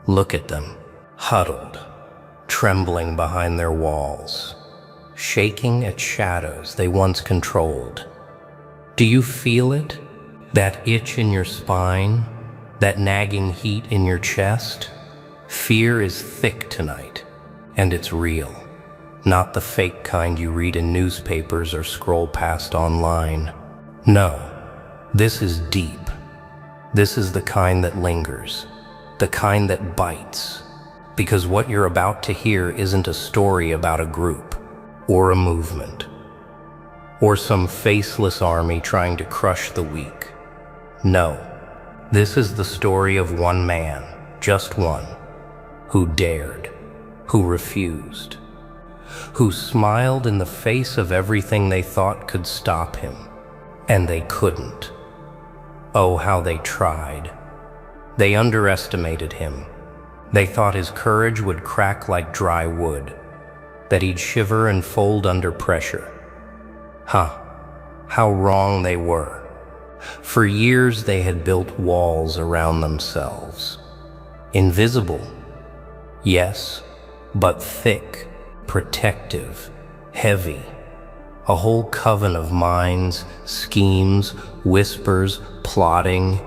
Look at them, huddled, trembling behind their walls, shaking at shadows they once controlled. Do you feel it? That itch in your spine? That nagging heat in your chest? Fear is thick tonight, and it's real. Not the fake kind you read in newspapers or scroll past online. No, this is deep. This is the kind that lingers, the kind that bites. Because what you're about to hear isn't a story about a group, or a movement, or some faceless army trying to crush the weak. No, this is the story of one man, just one, who dared, who refused, who smiled in the face of everything they thought could stop him, and they couldn't. Oh, how they tried. They underestimated him. They thought his courage would crack like dry wood, that he'd shiver and fold under pressure. How wrong they were. For years they had built walls around themselves. Invisible, yes, but thick, protective, heavy. A whole coven of minds, schemes, whispers, plotting,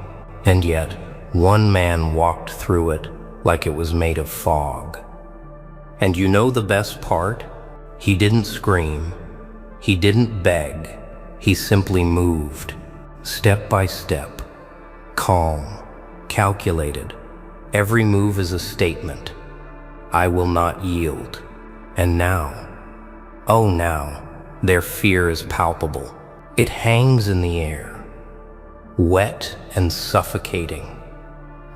and yet one man walked through it like it was made of fog. And you know the best part? He didn't scream. He didn't beg. He simply moved, step by step, calm, calculated. Every move is a statement. I will not yield. And now, oh now, their fear is palpable. It hangs in the air, wet and suffocating.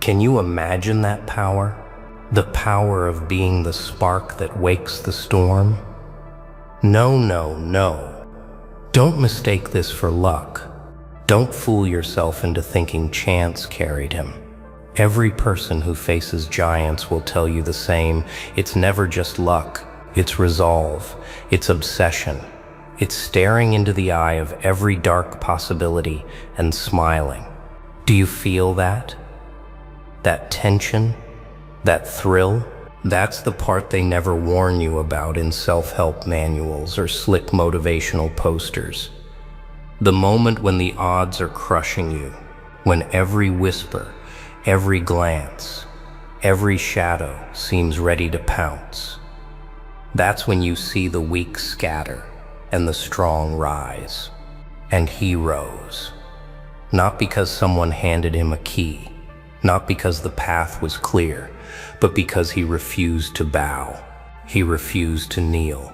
Can you imagine that power? The power of being the spark that wakes the storm? No, no, no. Don't mistake this for luck. Don't fool yourself into thinking chance carried him. Every person who faces giants will tell you the same. It's never just luck. It's resolve. It's obsession. It's staring into the eye of every dark possibility and smiling. Do you feel that? That tension? That thrill? That's the part they never warn you about in self-help manuals or slick motivational posters. The moment when the odds are crushing you, when every whisper, every glance, every shadow seems ready to pounce. That's when you see the weak scatter and the strong rise. And he rose. Not because someone handed him a key, not because the path was clear, but because he refused to bow. He refused to kneel.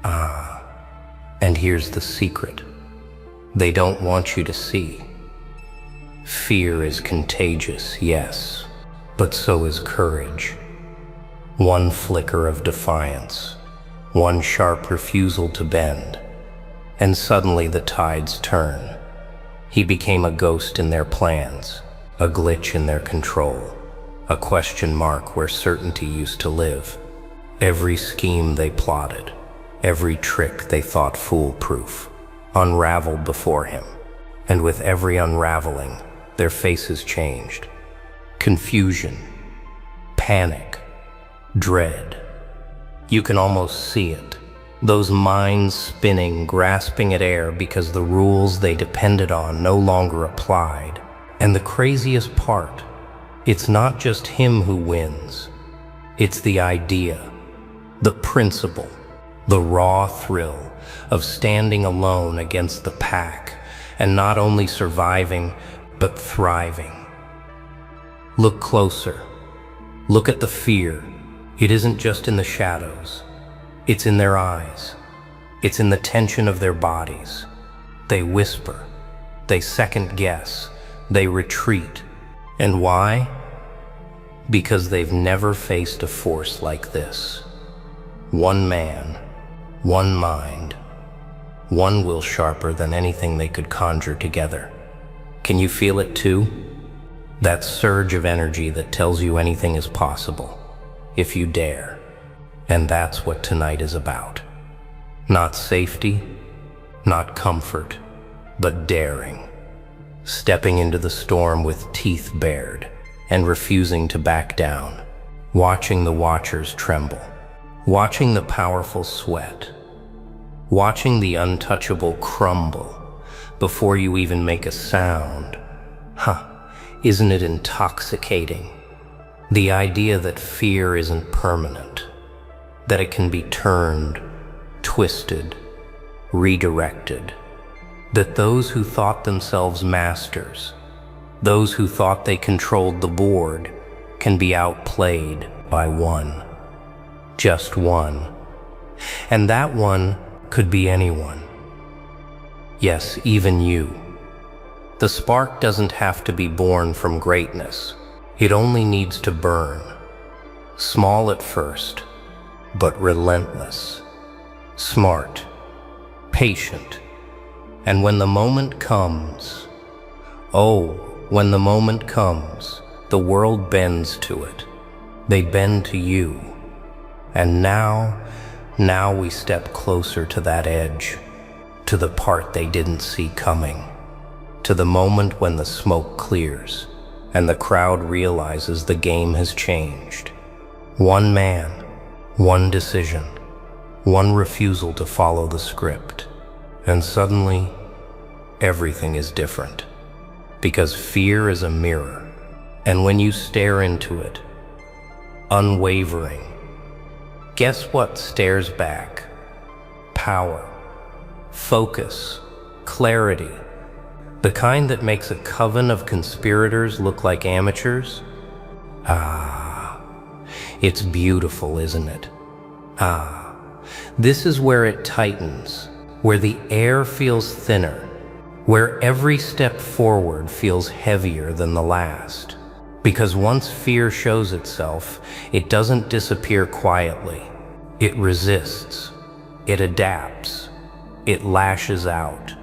And here's the secret. They don't want you to see. Fear is contagious, yes, but so is courage. One flicker of defiance, one sharp refusal to bend, and suddenly the tides turn. He became a ghost in their plans, a glitch in their control, a question mark where certainty used to live. Every scheme they plotted, every trick they thought foolproof, unraveled before him, and with every unraveling, their faces changed. Confusion, panic, dread. You can almost see it. Those minds spinning, grasping at air because the rules they depended on no longer applied. And the craziest part, it's not just him who wins. It's the idea, the principle, the raw thrill of standing alone against the pack and not only surviving, but thriving. Look closer. Look at the fear. It isn't just in the shadows. It's in their eyes. It's in the tension of their bodies. They whisper. They second guess. They retreat. And why? Because they've never faced a force like this. One man, one mind, one will sharper than anything they could conjure together. Can you feel it too? That surge of energy that tells you anything is possible, if you dare. And that's what tonight is about. Not safety, not comfort, but daring. Stepping into the storm with teeth bared and refusing to back down, watching the watchers tremble, watching the powerful sweat, watching the untouchable crumble before you even make a sound. Isn't it intoxicating? The idea that fear isn't permanent, that it can be turned, twisted, redirected, that those who thought themselves masters, those who thought they controlled the board, can be outplayed by one, just one. And that one could be anyone. Yes, even you. The spark doesn't have to be born from greatness. It only needs to burn. Small at first, but relentless. Smart, patient. And when the moment comes, when the moment comes, the world bends to it. They bend to you. And now we step closer to that edge, to the part they didn't see coming, to the moment when the smoke clears and the crowd realizes the game has changed. One man, one decision, one refusal to follow the script. And suddenly, everything is different. Because fear is a mirror, and when you stare into it, unwavering, guess what stares back? Power, focus, clarity. The kind that makes a coven of conspirators look like amateurs? It's beautiful, isn't it? This is where it tightens, where the air feels thinner, where every step forward feels heavier than the last. Because once fear shows itself, it doesn't disappear quietly. It resists, it adapts, it lashes out.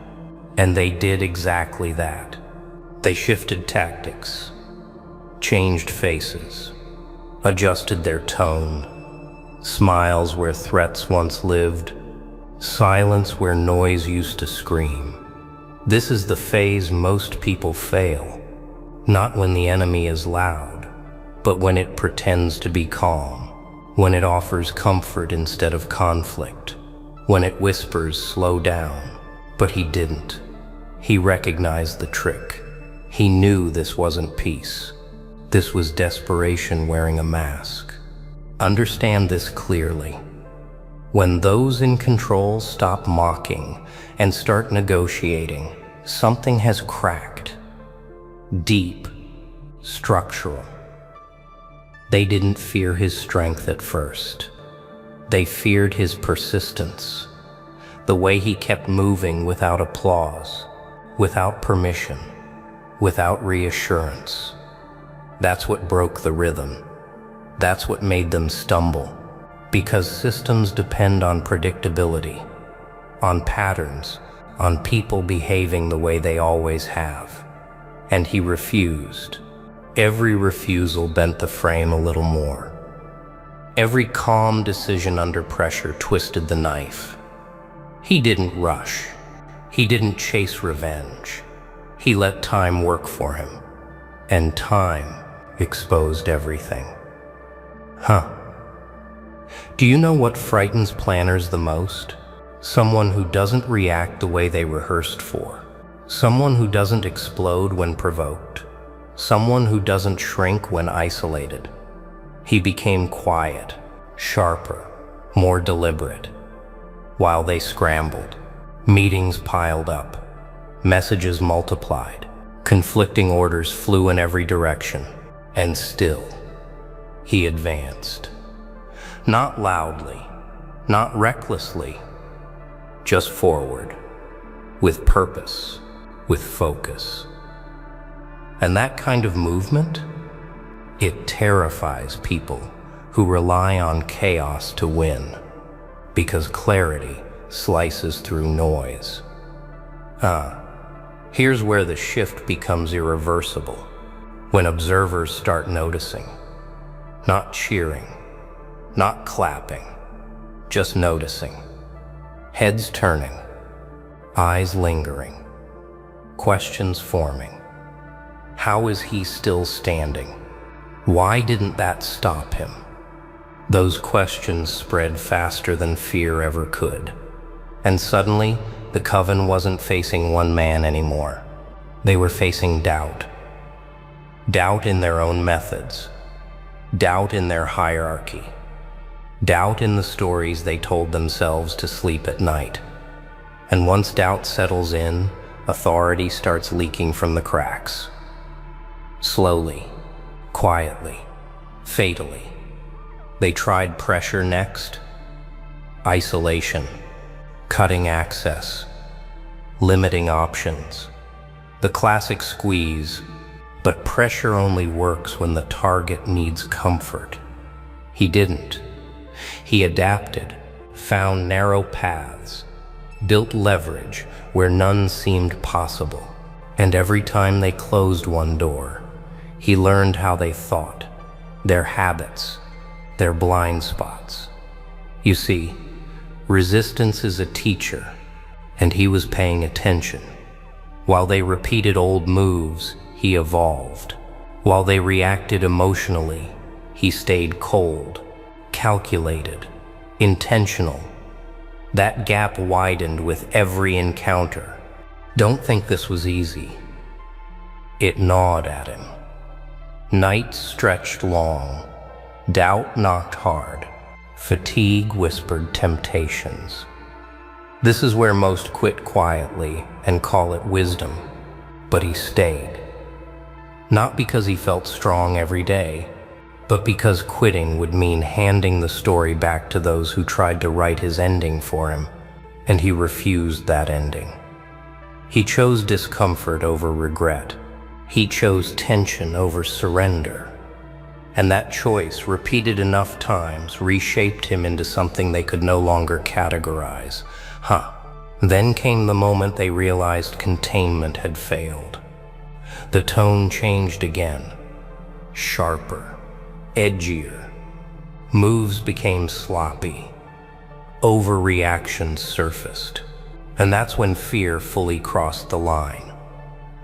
And they did exactly that. They shifted tactics, changed faces, adjusted their tone, smiles where threats once lived, silence where noise used to scream. This is the phase most people fail, not when the enemy is loud, but when it pretends to be calm, when it offers comfort instead of conflict, when it whispers, "Slow down." But he didn't. He recognized the trick. He knew this wasn't peace. This was desperation wearing a mask. Understand this clearly. When those in control stop mocking and start negotiating, something has cracked. Deep, structural. They didn't fear his strength at first. They feared his persistence, the way he kept moving without applause, without permission, without reassurance. That's what broke the rhythm. That's what made them stumble. Because systems depend on predictability, on patterns, on people behaving the way they always have. And he refused. Every refusal bent the frame a little more. Every calm decision under pressure twisted the knife. He didn't rush. He didn't chase revenge. He let time work for him. And time exposed everything. Do you know what frightens planners the most? Someone who doesn't react the way they rehearsed for. Someone who doesn't explode when provoked. Someone who doesn't shrink when isolated. He became quiet, sharper, more deliberate. While they scrambled, meetings piled up, messages multiplied, conflicting orders flew in every direction, and still, he advanced. Not loudly, not recklessly, just forward, with purpose, with focus. And that kind of movement, it terrifies people who rely on chaos to win, because clarity slices through noise. Here's where the shift becomes irreversible, when observers start noticing, not cheering, not clapping, just noticing. Heads turning, eyes lingering, questions forming. How is he still standing? Why didn't that stop him? Those questions spread faster than fear ever could. And suddenly, the coven wasn't facing one man anymore. They were facing doubt. Doubt in their own methods. Doubt in their hierarchy. Doubt in the stories they told themselves to sleep at night. And once doubt settles in, authority starts leaking from the cracks. Slowly, quietly, fatally. They tried pressure next. Isolation, cutting access, limiting options. The classic squeeze, but pressure only works when the target needs comfort. He didn't. He adapted, found narrow paths, built leverage where none seemed possible. And every time they closed one door, he learned how they thought, their habits, their blind spots. You see, resistance is a teacher, and he was paying attention. While they repeated old moves, he evolved. While they reacted emotionally, he stayed cold, calculated, intentional. That gap widened with every encounter. Don't think this was easy. It gnawed at him. Nights stretched long. Doubt knocked hard. Fatigue whispered temptations. This is where most quit quietly and call it wisdom. But he stayed. Not because he felt strong every day, but because quitting would mean handing the story back to those who tried to write his ending for him, and he refused that ending. He chose discomfort over regret. He chose tension over surrender. And that choice, repeated enough times, reshaped him into something they could no longer categorize. Then came the moment they realized containment had failed. The tone changed again. Sharper, edgier. Moves became sloppy. Overreactions surfaced. And that's when fear fully crossed the line.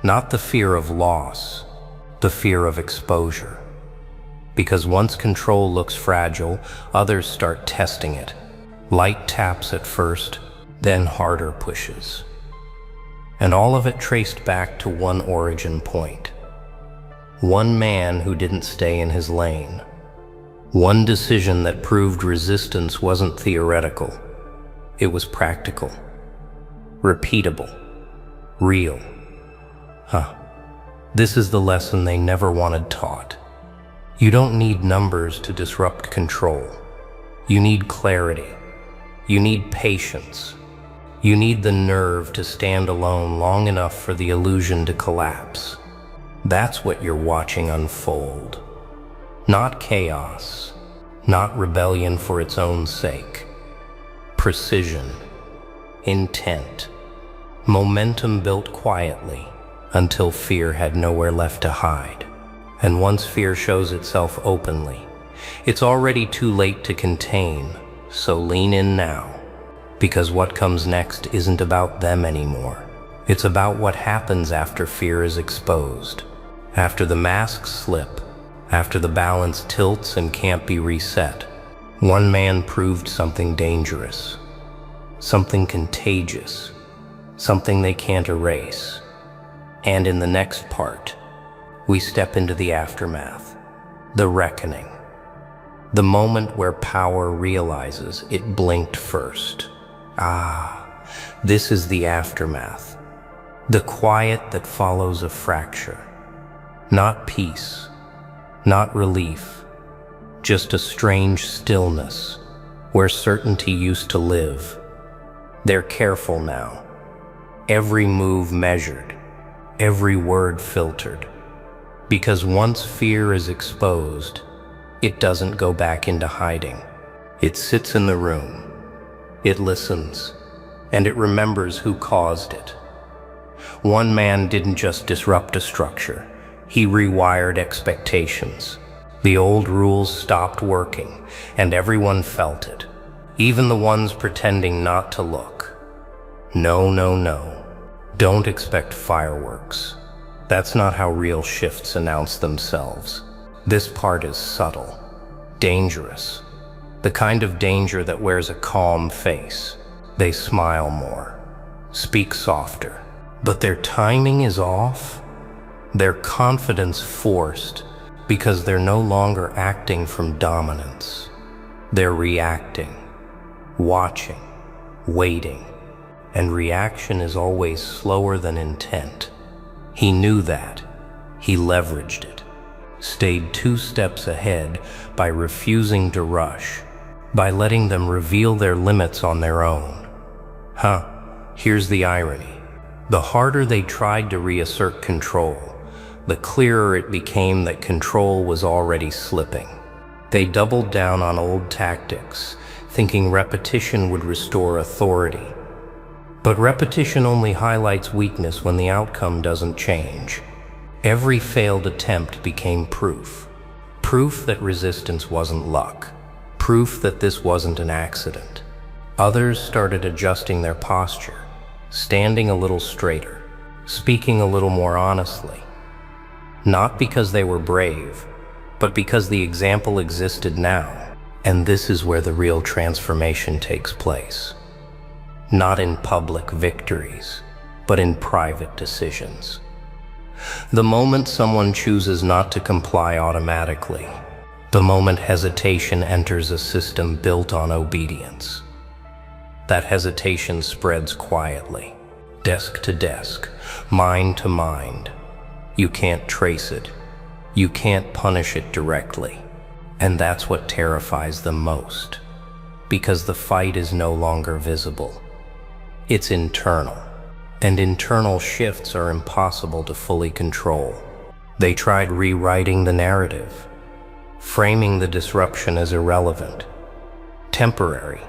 Not the fear of loss, the fear of exposure. Because once control looks fragile, others start testing it. Light taps at first, then harder pushes. And all of it traced back to one origin point. One man who didn't stay in his lane. One decision that proved resistance wasn't theoretical. It was practical, repeatable, real. This is the lesson they never wanted taught. You don't need numbers to disrupt control. You need clarity. You need patience. You need the nerve to stand alone long enough for the illusion to collapse. That's what you're watching unfold. Not chaos, not rebellion for its own sake. Precision, intent, momentum built quietly until fear had nowhere left to hide. And once fear shows itself openly, it's already too late to contain, so lean in now. Because what comes next isn't about them anymore. It's about what happens after fear is exposed. After the masks slip, after the balance tilts and can't be reset. One man proved something dangerous, something contagious, something they can't erase. And in the next part, we step into the aftermath, the reckoning. The moment where power realizes it blinked first. This is the aftermath. The quiet that follows a fracture. Not peace, not relief, just a strange stillness where certainty used to live. They're careful now. Every move measured, every word filtered. Because once fear is exposed, it doesn't go back into hiding. It sits in the room. It listens, and it remembers who caused it. One man didn't just disrupt a structure. He rewired expectations. The old rules stopped working, and everyone felt it. Even the ones pretending not to look. No, no, no. Don't expect fireworks. That's not how real shifts announce themselves. This part is subtle, dangerous, the kind of danger that wears a calm face. They smile more, speak softer, but their timing is off, their confidence forced, because they're no longer acting from dominance. They're reacting, watching, waiting, and reaction is always slower than intent. He knew that. He leveraged it, stayed 2 steps ahead by refusing to rush, by letting them reveal their limits on their own. Here's the irony. The harder they tried to reassert control, the clearer it became that control was already slipping. They doubled down on old tactics, thinking repetition would restore authority. But repetition only highlights weakness when the outcome doesn't change. Every failed attempt became proof. Proof that resistance wasn't luck. Proof that this wasn't an accident. Others started adjusting their posture, standing a little straighter, speaking a little more honestly. Not because they were brave, but because the example existed now. And this is where the real transformation takes place. Not in public victories, but in private decisions. The moment someone chooses not to comply automatically, the moment hesitation enters a system built on obedience. That hesitation spreads quietly, desk to desk, mind to mind. You can't trace it. You can't punish it directly. And that's what terrifies them most, because the fight is no longer visible. It's internal, and internal shifts are impossible to fully control. They tried rewriting the narrative, framing the disruption as irrelevant, temporary.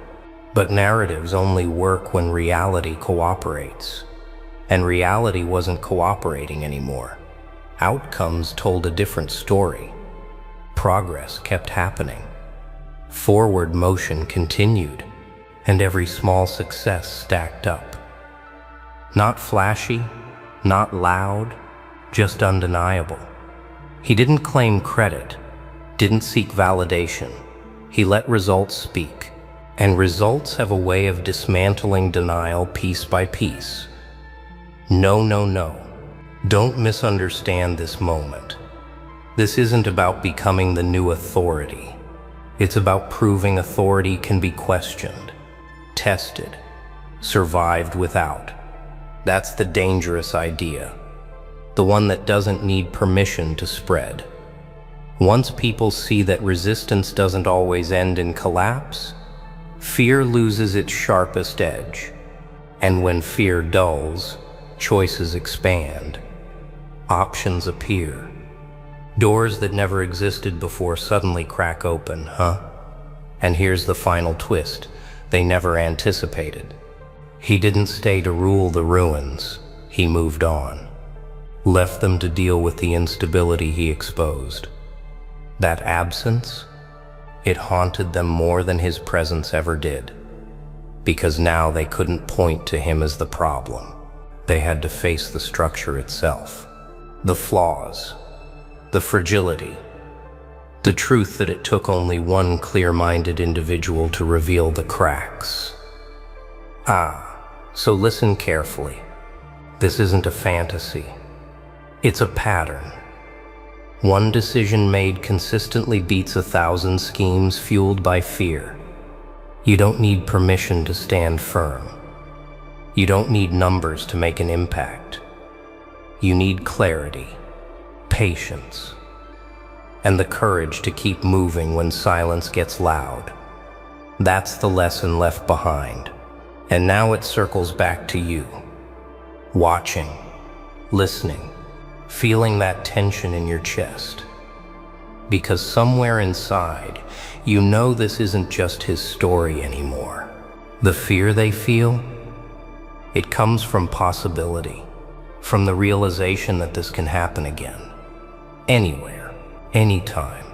But narratives only work when reality cooperates. And reality wasn't cooperating anymore. Outcomes told a different story. Progress kept happening. Forward motion continued, and every small success stacked up. Not flashy, not loud, just undeniable. He didn't claim credit, didn't seek validation. He let results speak. And results have a way of dismantling denial piece by piece. No. Don't misunderstand this moment. This isn't about becoming the new authority. It's about proving authority can be questioned, tested, survived without. That's the dangerous idea. The one that doesn't need permission to spread. Once people see that resistance doesn't always end in collapse, fear loses its sharpest edge. And when fear dulls, choices expand. Options appear. Doors that never existed before suddenly crack open, And here's the final twist they never anticipated. He didn't stay to rule the ruins. He moved on. Left them to deal with the instability he exposed. That absence, it haunted them more than his presence ever did. Because now they couldn't point to him as the problem. They had to face the structure itself. The flaws, the fragility, the truth that it took only one clear-minded individual to reveal the cracks. So listen carefully. This isn't a fantasy. It's a pattern. One decision made consistently beats 1,000 schemes fueled by fear. You don't need permission to stand firm. You don't need numbers to make an impact. You need clarity, patience, and the courage to keep moving when silence gets loud. That's the lesson left behind. And now it circles back to you. Watching, listening, feeling that tension in your chest. Because somewhere inside, you know this isn't just his story anymore. The fear they feel, it comes from possibility, from the realization that this can happen again. Anywhere, anytime,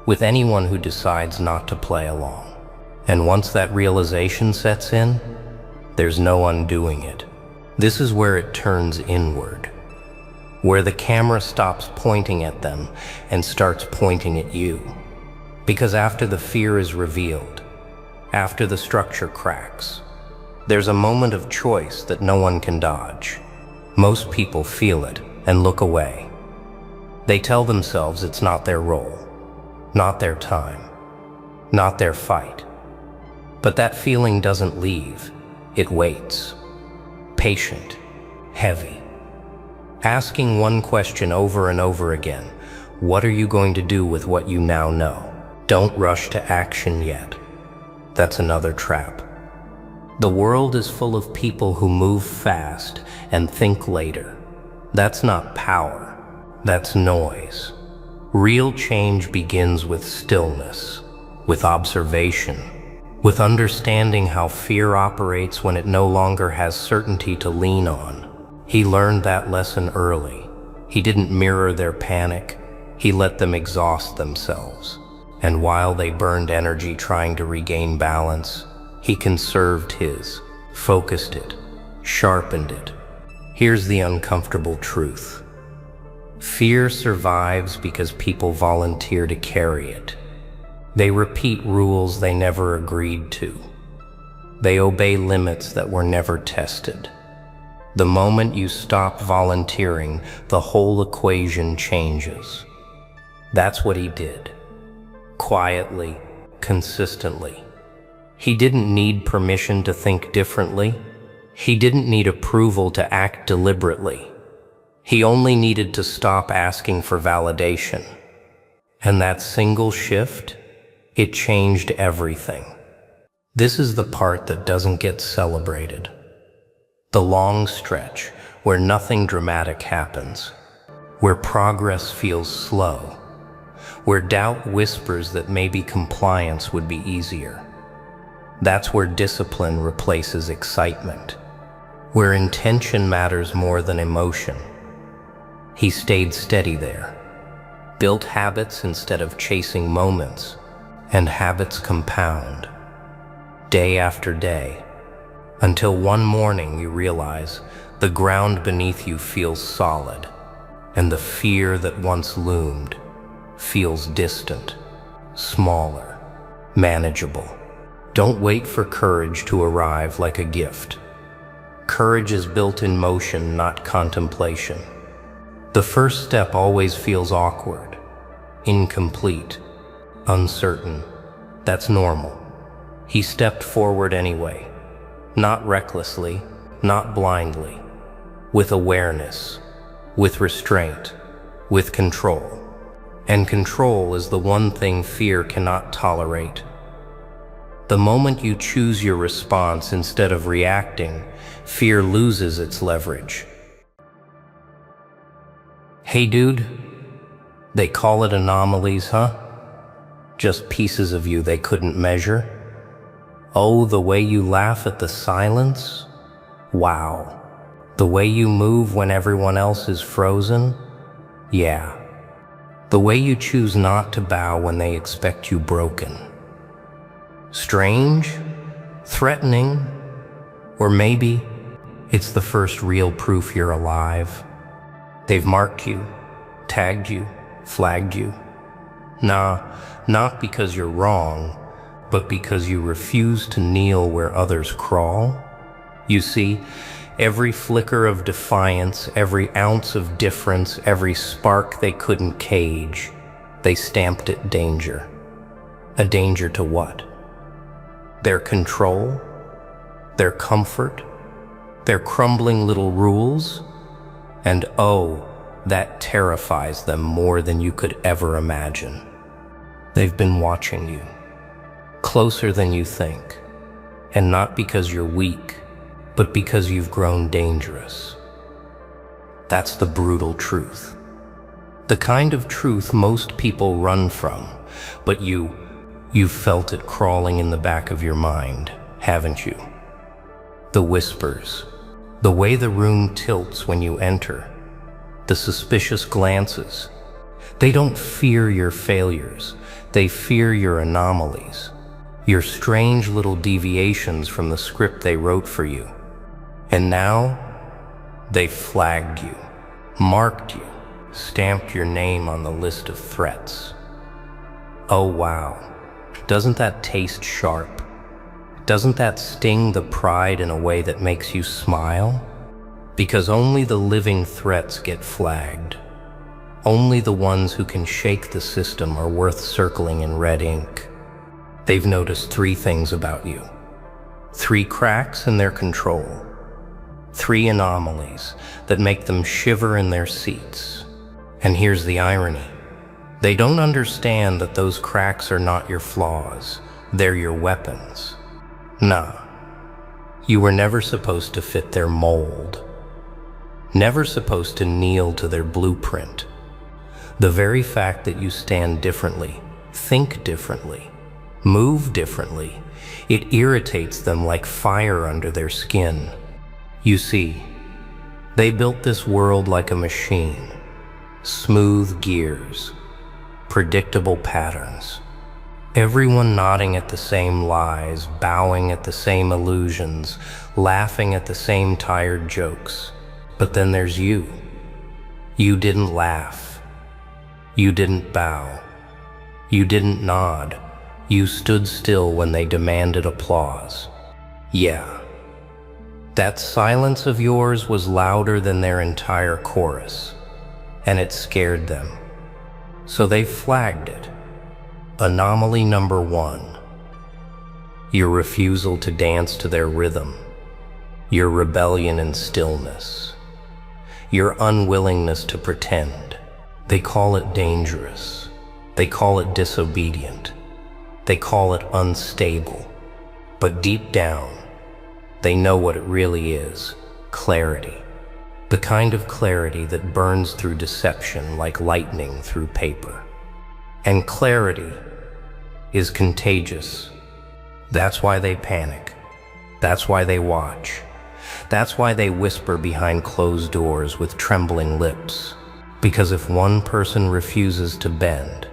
with anyone who decides not to play along. And once that realization sets in, there's no undoing it. This is where it turns inward. where the camera stops pointing at them and starts pointing at you. Because after the fear is revealed, after the structure cracks, there's a moment of choice that no one can dodge. Most people feel it and look away. They tell themselves it's not their role, not their time, not their fight. But that feeling doesn't leave. It waits. Patient, heavy. Asking one question over and over again: what are you going to do with what you now know? Don't rush to action yet. That's another trap. The world is full of people who move fast and think later. That's not power. That's noise. Real change begins with stillness, with observation, with understanding how fear operates when it no longer has certainty to lean on. He learned that lesson early. He didn't mirror their panic. He let them exhaust themselves. And while they burned energy trying to regain balance, he conserved his, focused it, sharpened it. Here's the uncomfortable truth. Fear survives because people volunteer to carry it. They repeat rules they never agreed to. They obey limits that were never tested. The moment you stop volunteering, the whole equation changes. That's what he did. Quietly, consistently. He didn't need permission to think differently. He didn't need approval to act deliberately. He only needed to stop asking for validation. And that single shift, it changed everything. This is the part that doesn't get celebrated. The long stretch where nothing dramatic happens, where progress feels slow, where doubt whispers that maybe compliance would be easier. That's where discipline replaces excitement, where intention matters more than emotion. He stayed steady there, built habits instead of chasing moments, and habits compound, day after day, until one morning you realize the ground beneath you feels solid, and the fear that once loomed feels distant, smaller, manageable. Don't wait for courage to arrive like a gift. Courage is built in motion, not contemplation. The first step always feels awkward, incomplete, uncertain. That's normal. He stepped forward anyway. Not recklessly, not blindly, with awareness, with restraint, with control. And control is the one thing fear cannot tolerate. The moment you choose your response instead of reacting, fear loses its leverage. Hey dude, they call it anomalies, huh? Just pieces of you they couldn't measure? Oh, the way you laugh at the silence? Wow. The way you move when everyone else is frozen? Yeah. The way you choose not to bow when they expect you broken. Strange? Threatening? Or maybe it's the first real proof you're alive. They've marked you, tagged you, flagged you. Nah, not because you're wrong, but because you refuse to kneel where others crawl. You see, every flicker of defiance, every ounce of difference, every spark they couldn't cage, they stamped it danger. A danger to what? Their control? Their comfort? Their crumbling little rules? And oh, that terrifies them more than you could ever imagine. They've been watching you, closer than you think, and not because you're weak, but because you've grown dangerous. That's the brutal truth. The kind of truth most people run from, but you've felt it crawling in the back of your mind, haven't you? The whispers, the way the room tilts when you enter, the suspicious glances. They don't fear your failures, they fear your anomalies, your strange little deviations from the script they wrote for you. And now, they've flagged you. marked you, stamped your name on the list of threats. Oh wow, doesn't that taste sharp? Doesn't that sting the pride in a way that makes you smile? Because only the living threats get flagged. Only the ones who can shake the system are worth circling in red ink. They've noticed 3 things about you. 3 cracks in their control. 3 anomalies that make them shiver in their seats. And here's the irony. They don't understand that those cracks are not your flaws. They're your weapons. Nah. You were never supposed to fit their mold. Never supposed to kneel to their blueprint. The very fact that you stand differently, think differently, move differently, it irritates them like fire under their skin. You see, they built this world like a machine. Smooth gears, predictable patterns. Everyone nodding at the same lies, bowing at the same illusions, laughing at the same tired jokes. But then there's you. You didn't laugh. You didn't bow. You didn't nod. You stood still when they demanded applause. Yeah. That silence of yours was louder than their entire chorus, and it scared them. So they flagged it. Anomaly number 1. Your refusal to dance to their rhythm. Your rebellion in stillness. Your unwillingness to pretend. They call it dangerous. They call it disobedient. They call it unstable. But deep down, they know what it really is: clarity. The kind of clarity that burns through deception like lightning through paper. And clarity is contagious. That's why they panic. That's why they watch. That's why they whisper behind closed doors with trembling lips. Because if one person refuses to bend,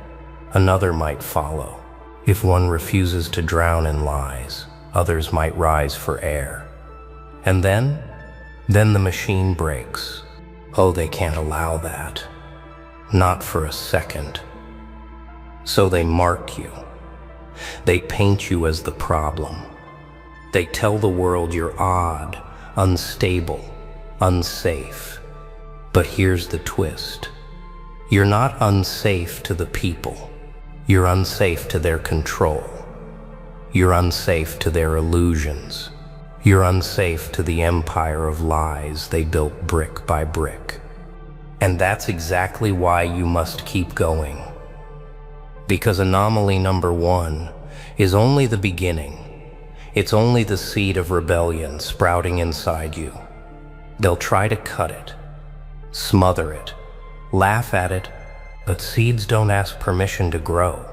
another might follow. If one refuses to drown in lies, others might rise for air. And then the machine breaks. Oh, they can't allow that. Not for a second. So they mark you. They paint you as the problem. They tell the world you're odd, unstable, unsafe. But here's the twist. You're not unsafe to the people. You're unsafe to their control. You're unsafe to their illusions. You're unsafe to the empire of lies they built brick by brick. And that's exactly why you must keep going. Because anomaly number 1 is only the beginning. It's only the seed of rebellion sprouting inside you. They'll try to cut it, smother it, laugh at it, but seeds don't ask permission to grow.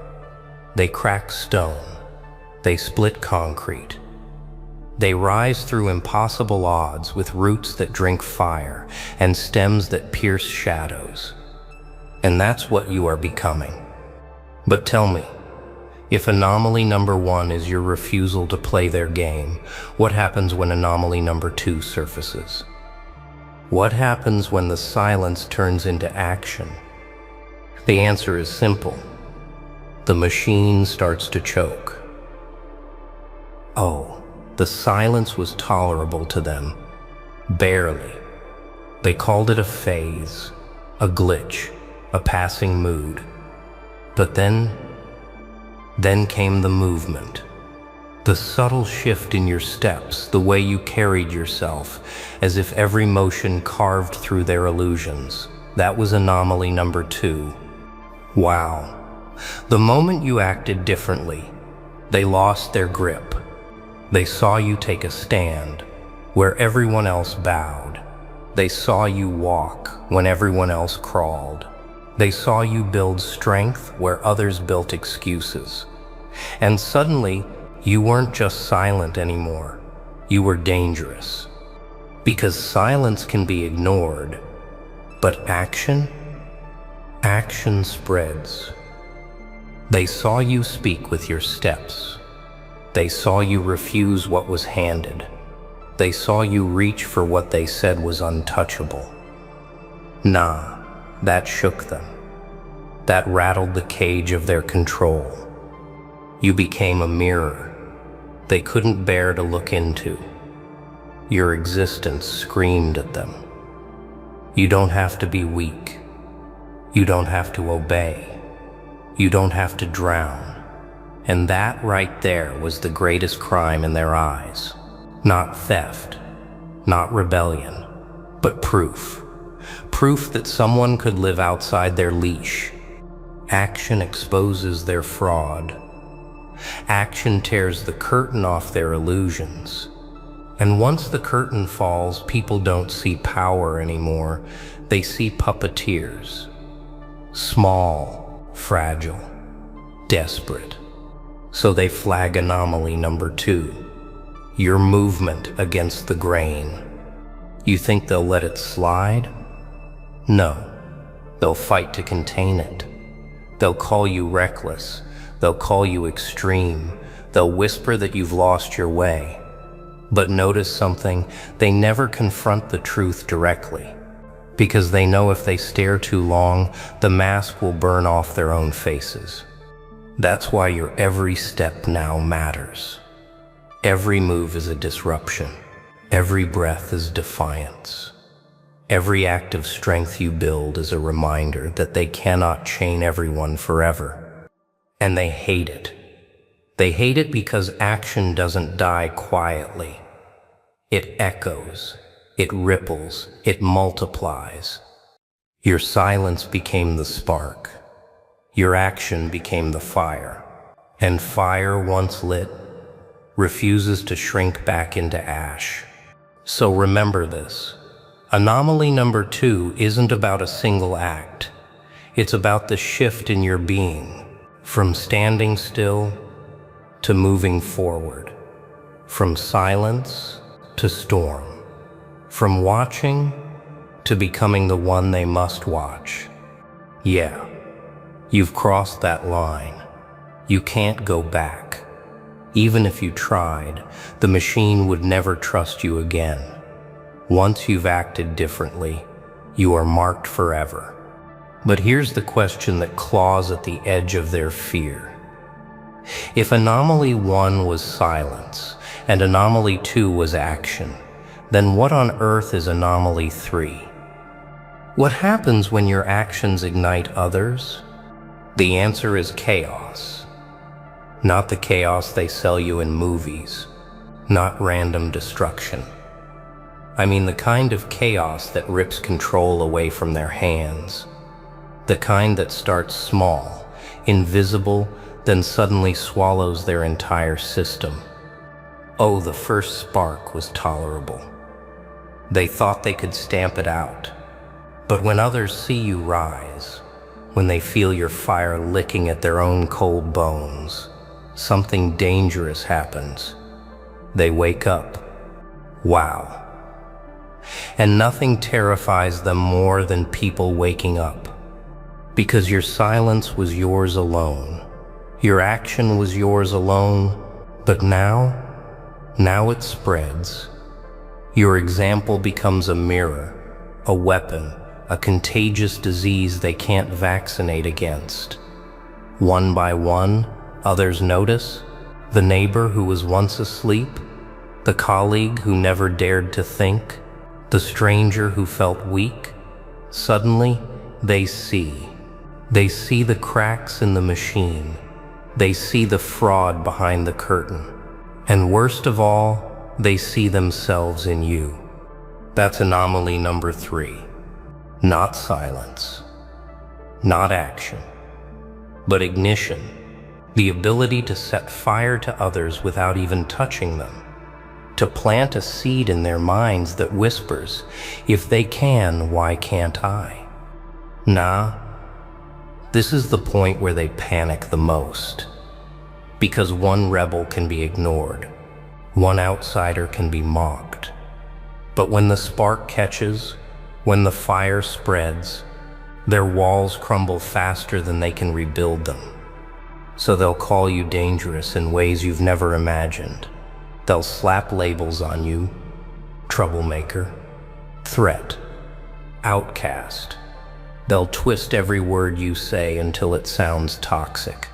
They crack stone. They split concrete. They rise through impossible odds with roots that drink fire and stems that pierce shadows. And that's what you are becoming. But tell me, if anomaly number 1 is your refusal to play their game, what happens when anomaly number 2 surfaces? What happens when the silence turns into action? The answer is simple. The machine starts to choke. Oh, the silence was tolerable to them. Barely. They called it a phase, a glitch, a passing mood. But then came the movement. The subtle shift in your steps, the way you carried yourself, as if every motion carved through their illusions. That was anomaly number 2. Wow. The moment you acted differently, they lost their grip. They saw you take a stand where everyone else bowed. They saw you walk when everyone else crawled. They saw you build strength where others built excuses. And suddenly, you weren't just silent anymore. You were dangerous. Because silence can be ignored, but action spreads. They saw you speak with your steps. They saw you refuse what was handed. They saw you reach for what they said was untouchable. Nah, that shook them. That rattled the cage of their control. You became a mirror they couldn't bear to look into. Your existence screamed at them. You don't have to be weak. You don't have to obey. You don't have to drown. And that right there was the greatest crime in their eyes. Not theft, not rebellion, but proof. Proof that someone could live outside their leash. Action exposes their fraud. Action tears the curtain off their illusions. And once the curtain falls, people don't see power anymore. They see puppeteers. Small, fragile, desperate. So they flag anomaly number 2. Your movement against the grain. You think they'll let it slide? No. They'll fight to contain it. They'll call you reckless. They'll call you extreme. They'll whisper that you've lost your way. But notice something, they never confront the truth directly, because they know if they stare too long, the mask will burn off their own faces. That's why your every step now matters. Every move is a disruption. Every breath is defiance. Every act of strength you build is a reminder that they cannot chain everyone forever. And they hate it. They hate it because action doesn't die quietly. It echoes, it ripples, it multiplies. Your silence became the spark. Your action became the fire. And fire, once lit, refuses to shrink back into ash. So remember this. Anomaly number 2 isn't about a single act. It's about the shift in your being. From standing still to moving forward, from silence to storm, from watching to becoming the one they must watch. Yeah, you've crossed that line. You can't go back. Even if you tried, the machine would never trust you again. Once you've acted differently, you are marked forever. But here's the question that claws at the edge of their fear. If anomaly 1 was silence, and anomaly 2 was action, then what on earth is anomaly 3? What happens when your actions ignite others? The answer is chaos. Not the chaos they sell you in movies, not random destruction. I mean the kind of chaos that rips control away from their hands. The kind that starts small, invisible, then suddenly swallows their entire system. Oh, the first spark was tolerable. They thought they could stamp it out. But when others see you rise, when they feel your fire licking at their own cold bones, something dangerous happens. They wake up. Wow. And nothing terrifies them more than people waking up. Because your silence was yours alone. Your action was yours alone. But now it spreads. Your example becomes a mirror, a weapon, a contagious disease they can't vaccinate against. One by one, others notice. The neighbor who was once asleep, the colleague who never dared to think, the stranger who felt weak. Suddenly, they see. They see the cracks in the machine. They see the fraud behind the curtain. And worst of all, they see themselves in you. That's anomaly number 3. Not silence, not action, but ignition. The ability to set fire to others without even touching them. To plant a seed in their minds that whispers, if they can, why can't I? Nah. This is the point where they panic the most. Because one rebel can be ignored. One outsider can be mocked. But when the spark catches, when the fire spreads, their walls crumble faster than they can rebuild them. So they'll call you dangerous in ways you've never imagined. They'll slap labels on you: troublemaker, threat, outcast. They'll twist every word you say until it sounds toxic.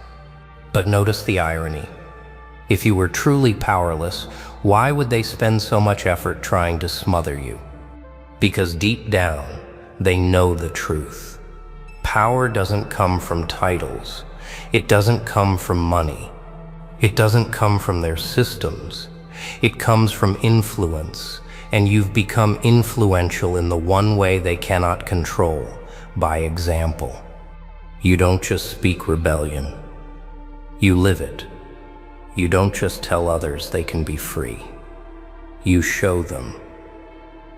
But notice the irony. If you were truly powerless, why would they spend so much effort trying to smother you? Because deep down, they know the truth. Power doesn't come from titles. It doesn't come from money. It doesn't come from their systems. It comes from influence, and you've become influential in the one way they cannot control, by example. You don't just speak rebellion. You live it. You don't just tell others they can be free. You show them.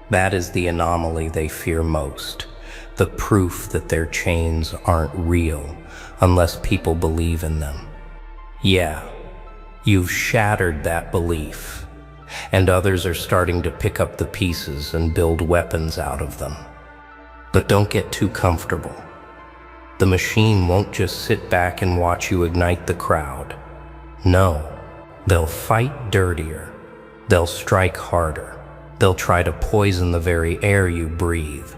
That is the anomaly they fear most, the proof that their chains aren't real unless people believe in them. Yeah, you've shattered that belief, and others are starting to pick up the pieces and build weapons out of them. But don't get too comfortable. The machine won't just sit back and watch you ignite the crowd. No, they'll fight dirtier. They'll strike harder. They'll try to poison the very air you breathe.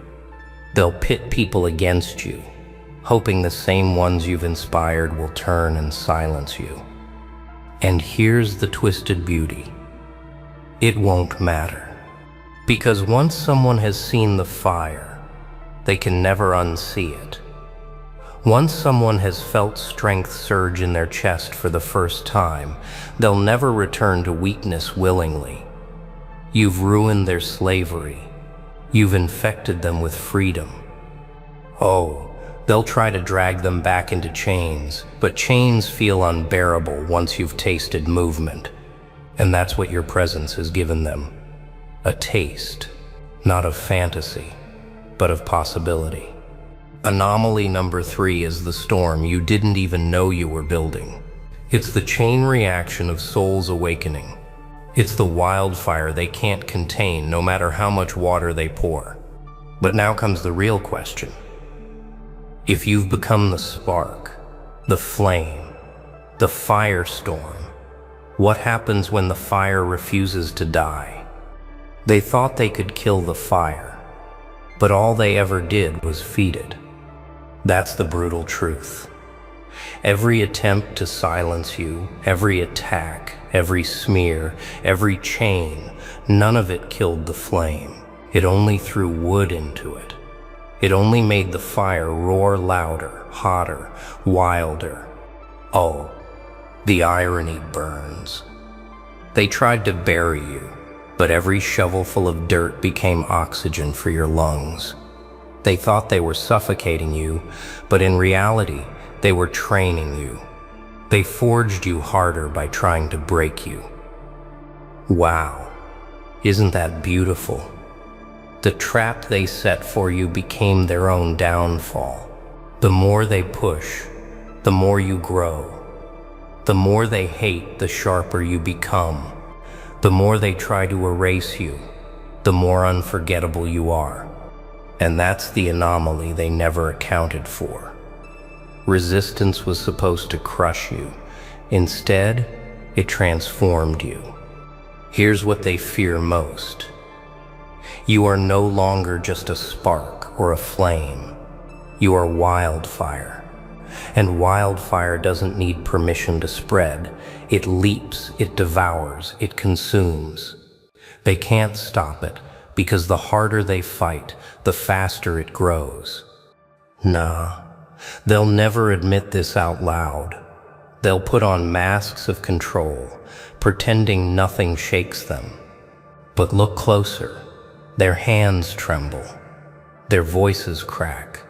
They'll pit people against you, hoping the same ones you've inspired will turn and silence you. And here's the twisted beauty. It won't matter. Because once someone has seen the fire, they can never unsee it. Once someone has felt strength surge in their chest for the first time, they'll never return to weakness willingly. You've ruined their slavery. You've infected them with freedom. Oh, they'll try to drag them back into chains, but chains feel unbearable once you've tasted movement. And that's what your presence has given them. A taste, not of fantasy, but of possibility. Anomaly number 3 is the storm you didn't even know you were building. It's the chain reaction of souls awakening. It's the wildfire they can't contain no matter how much water they pour. But now comes the real question. If you've become the spark, the flame, the firestorm, what happens when the fire refuses to die? They thought they could kill the fire, but all they ever did was feed it. That's the brutal truth. Every attempt to silence you, every attack, every smear, every chain, none of it killed the flame. It only threw wood into it. It only made the fire roar louder, hotter, wilder. Oh, the irony burns. They tried to bury you, but every shovelful of dirt became oxygen for your lungs. They thought they were suffocating you, but in reality, they were training you. They forged you harder by trying to break you. Wow, isn't that beautiful? The trap they set for you became their own downfall. The more they push, the more you grow. The more they hate, the sharper you become. The more they try to erase you, the more unforgettable you are. And that's the anomaly they never accounted for. Resistance was supposed to crush you. Instead, it transformed you. Here's what they fear most. You are no longer just a spark or a flame. You are wildfire. And wildfire doesn't need permission to spread. It leaps, it devours, it consumes. They can't stop it, because the harder they fight, the faster it grows. Nah, they'll never admit this out loud. They'll put on masks of control, pretending nothing shakes them. But look closer. Their hands tremble. Their voices crack.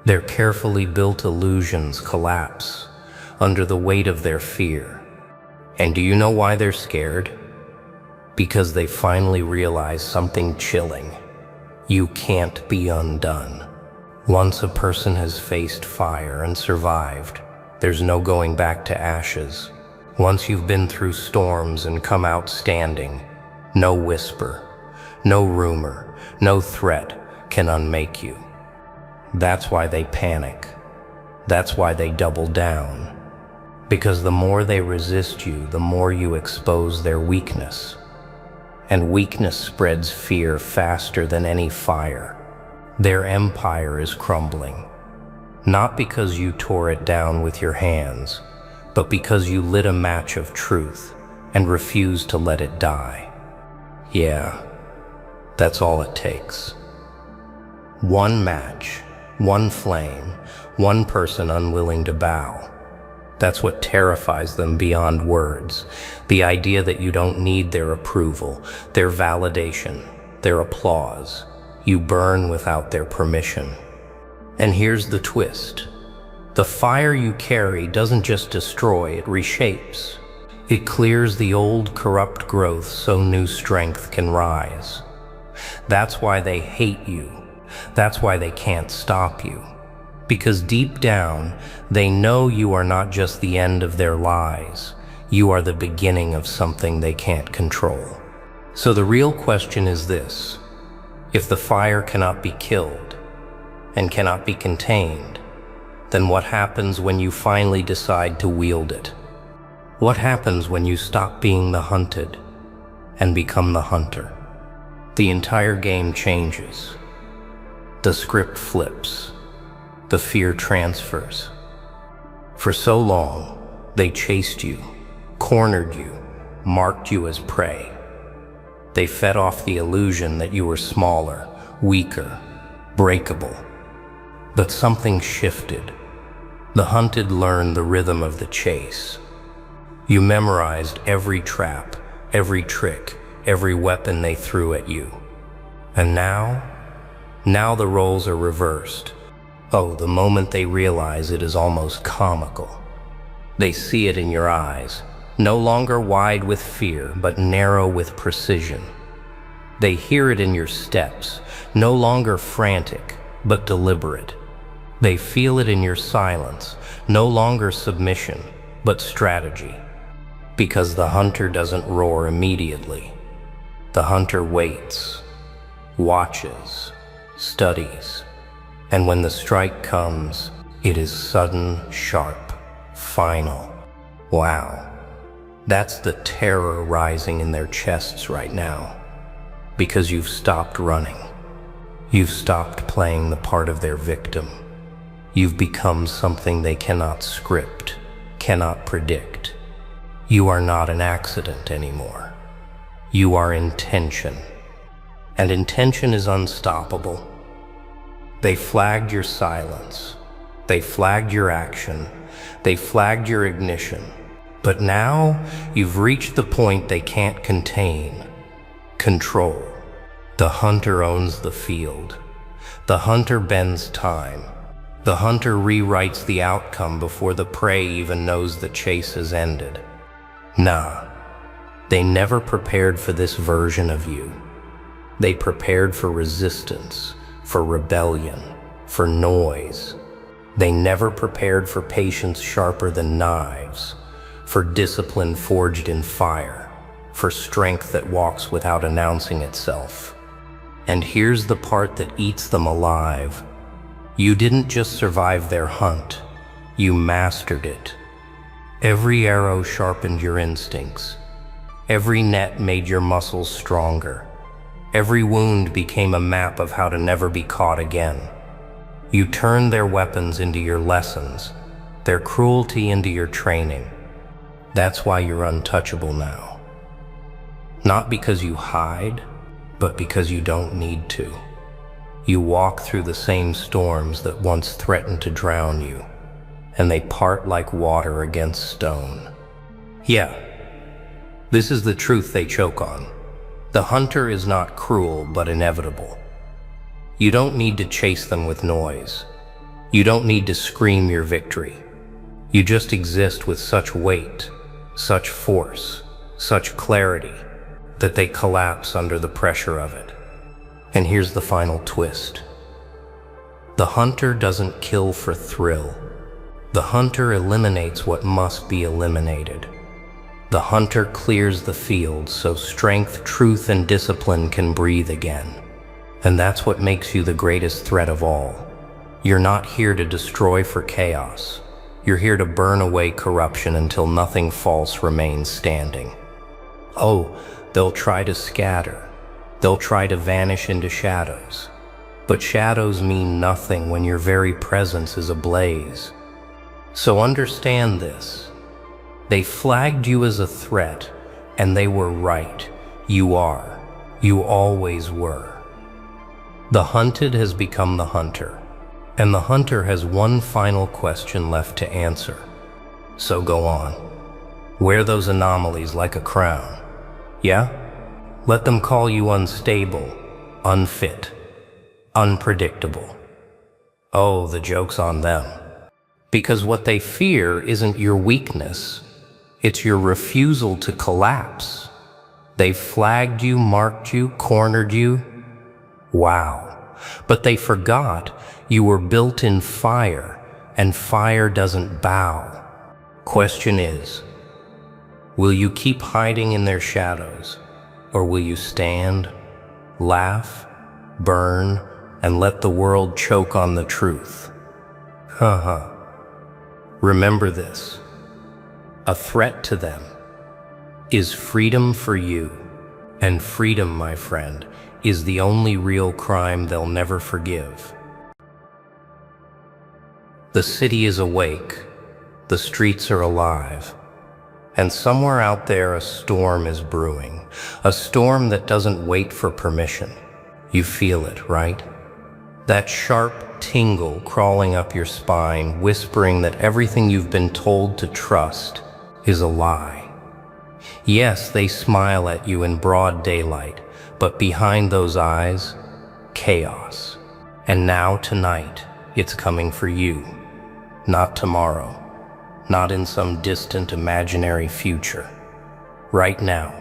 Their carefully built illusions collapse under the weight of their fear. And do you know why they're scared? Because they finally realize something chilling. You can't be undone. Once a person has faced fire and survived, there's no going back to ashes. Once you've been through storms and come out standing, no whisper, no rumor, no threat can unmake you. That's why they panic. That's why they double down. Because the more they resist you, the more you expose their weakness. And weakness spreads fear faster than any fire. Their empire is crumbling, not because you tore it down with your hands, but because you lit a match of truth and refused to let it die. Yeah, that's all it takes. One match, one flame, one person unwilling to bow. That's what terrifies them beyond words. The idea that you don't need their approval, their validation, their applause. You burn without their permission. And here's the twist. The fire you carry doesn't just destroy, it reshapes. It clears the old corrupt growth so new strength can rise. That's why they hate you. That's why they can't stop you. Because deep down, they know you are not just the end of their lies. You are the beginning of something they can't control. So the real question is this. If the fire cannot be killed and cannot be contained, then what happens when you finally decide to wield it? What happens when you stop being the hunted and become the hunter? The entire game changes. The script flips. The fear transfers. For so long, they chased you, cornered you, marked you as prey. They fed off the illusion that you were smaller, weaker, breakable. But something shifted. The hunted learned the rhythm of the chase. You memorized every trap, every trick, every weapon they threw at you. And now the roles are reversed. Oh, the moment they realize it is almost comical. They see it in your eyes, no longer wide with fear, but narrow with precision. They hear it in your steps, no longer frantic, but deliberate. They feel it in your silence, no longer submission, but strategy. Because the hunter doesn't roar immediately. The hunter waits, watches, studies. And when the strike comes, it is sudden, sharp, final. Wow, that's the terror rising in their chests right now. Because you've stopped running. You've stopped playing the part of their victim. You've become something they cannot script, cannot predict. You are not an accident anymore. You are intention. And intention is unstoppable. They flagged your silence. They flagged your action. They flagged your ignition. But now you've reached the point they can't contain. Control. The hunter owns the field. The hunter bends time. The hunter rewrites the outcome before the prey even knows the chase has ended. Nah, they never prepared for this version of you. They prepared for resistance, for rebellion, for noise. They never prepared for patience sharper than knives, for discipline forged in fire, for strength that walks without announcing itself. And here's the part that eats them alive. You didn't just survive their hunt, you mastered it. Every arrow sharpened your instincts. Every net made your muscles stronger. Every wound became a map of how to never be caught again. You turned their weapons into your lessons, their cruelty into your training. That's why you're untouchable now. Not because you hide, but because you don't need to. You walk through the same storms that once threatened to drown you, and they part like water against stone. Yeah, this is the truth they choke on. The hunter is not cruel, but inevitable. You don't need to chase them with noise. You don't need to scream your victory. You just exist with such weight, such force, such clarity, that they collapse under the pressure of it. And here's the final twist. The hunter doesn't kill for thrill. The hunter eliminates what must be eliminated. The hunter clears the field so strength, truth, and discipline can breathe again. And that's what makes you the greatest threat of all. You're not here to destroy for chaos. You're here to burn away corruption until nothing false remains standing. Oh, they'll try to scatter. They'll try to vanish into shadows. But shadows mean nothing when your very presence is ablaze. So understand this. They flagged you as a threat, and they were right. You are. You always were. The hunted has become the hunter, and the hunter has one final question left to answer. So go on. Wear those anomalies like a crown. Yeah? Let them call you unstable, unfit, unpredictable. Oh, the joke's on them. Because what they fear isn't your weakness, it's your refusal to collapse. They've flagged you, marked you, cornered you. Wow. But they forgot you were built in fire, and fire doesn't bow. Question is, will you keep hiding in their shadows, or will you stand, laugh, burn, and let the world choke on the truth? Remember this. A threat to them is freedom for you, and freedom, my friend, is the only real crime they'll never forgive. The city is awake, the streets are alive, and somewhere out there a storm is brewing, a storm that doesn't wait for permission. You feel it, right? That sharp tingle crawling up your spine, whispering that everything you've been told to trust is a lie. Yes, they smile at you in broad daylight, but behind those eyes, chaos. And now tonight, it's coming for you. Not tomorrow, not in some distant imaginary future. Right now.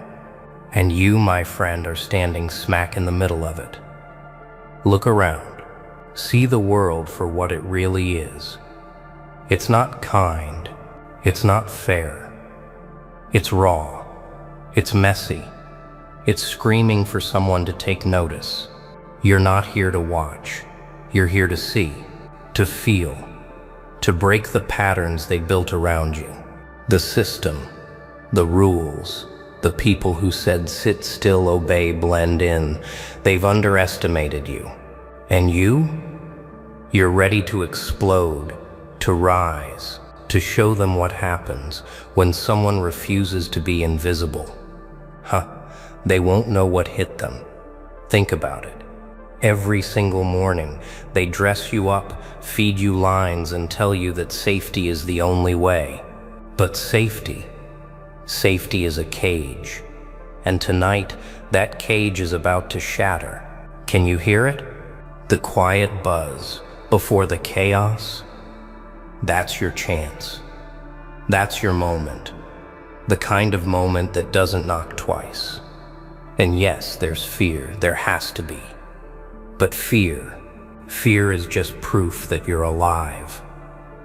And you, my friend, are standing smack in the middle of it. Look around. See the world for what it really is. It's not kind. It's not fair. It's raw. It's messy. It's screaming for someone to take notice. You're not here to watch. You're here to see, to feel, to break the patterns they built around you. The system, the rules, the people who said sit still, obey, blend in. They've underestimated you. And you're ready to explode, to rise, to show them what happens when someone refuses to be invisible. They won't know what hit them. Think about it. Every single morning, they dress you up, feed you lines, and tell you that safety is the only way. But safety is a cage. And tonight, that cage is about to shatter. Can you hear it? The quiet buzz before the chaos. That's your chance. That's your moment. The kind of moment that doesn't knock twice. And yes, there's fear. There has to be. But fear is just proof that you're alive.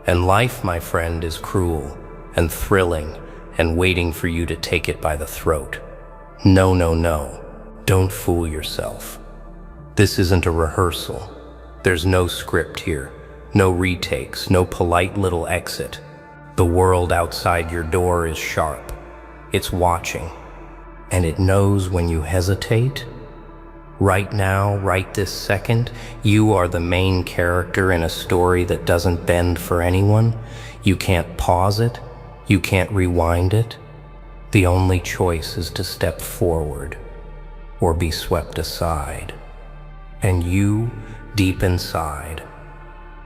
And life, my friend, is cruel and thrilling and waiting for you to take it by the throat. No. Don't fool yourself. This isn't a rehearsal. There's no script here, no retakes, no polite little exit. The world outside your door is sharp. It's watching, and it knows when you hesitate. Right now, right this second, you are the main character in a story that doesn't bend for anyone. You can't pause it. You can't rewind it. The only choice is to step forward or be swept aside. And you, deep inside,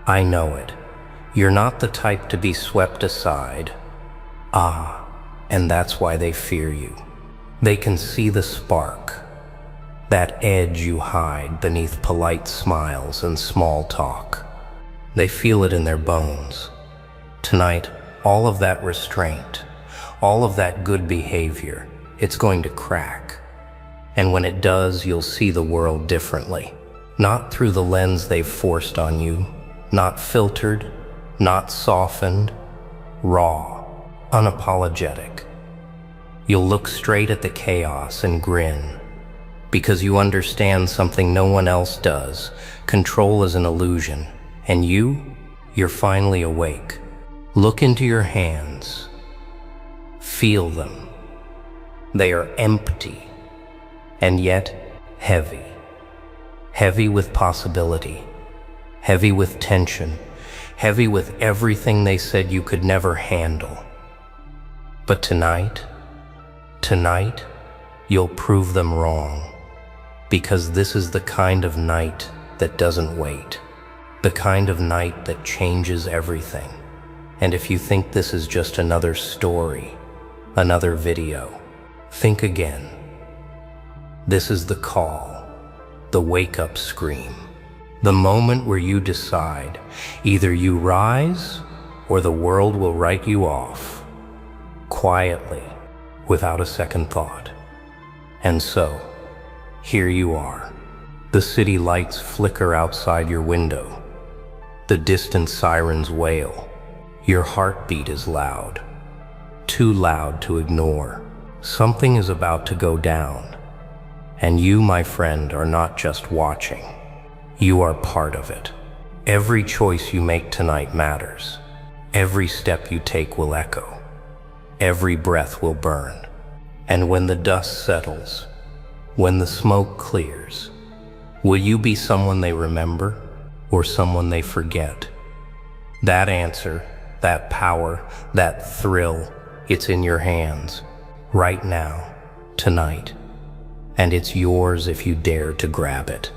I know it. You're not the type to be swept aside. And that's why they fear you. They can see the spark, that edge you hide beneath polite smiles and small talk. They feel it in their bones. Tonight, all of that restraint, all of that good behavior, it's going to crack. And when it does, you'll see the world differently. Not through the lens they've forced on you, not filtered, not softened, raw, unapologetic. You'll look straight at the chaos and grin, because you understand something no one else does. Control is an illusion, and you're finally awake. Look into your hands. Feel them. They are empty, and yet heavy. heavy with possibility, heavy with tension, heavy with everything they said you could never handle. But tonight, you'll prove them wrong, because this is the kind of night that doesn't wait, the kind of night that changes everything. And if you think this is just another story, another video, think again. This is the call, the wake-up scream, the moment where you decide either you rise or the world will write you off, quietly, without a second thought. And so, here you are. The city lights flicker outside your window. The distant sirens wail. Your heartbeat is loud, too loud to ignore. Something is about to go down. And you, my friend, are not just watching. You are part of it. Every choice you make tonight matters. Every step you take will echo. Every breath will burn. And when the dust settles, when the smoke clears, will you be someone they remember or someone they forget? That answer, that power, that thrill, it's in your hands, right now, tonight. And it's yours if you dare to grab it.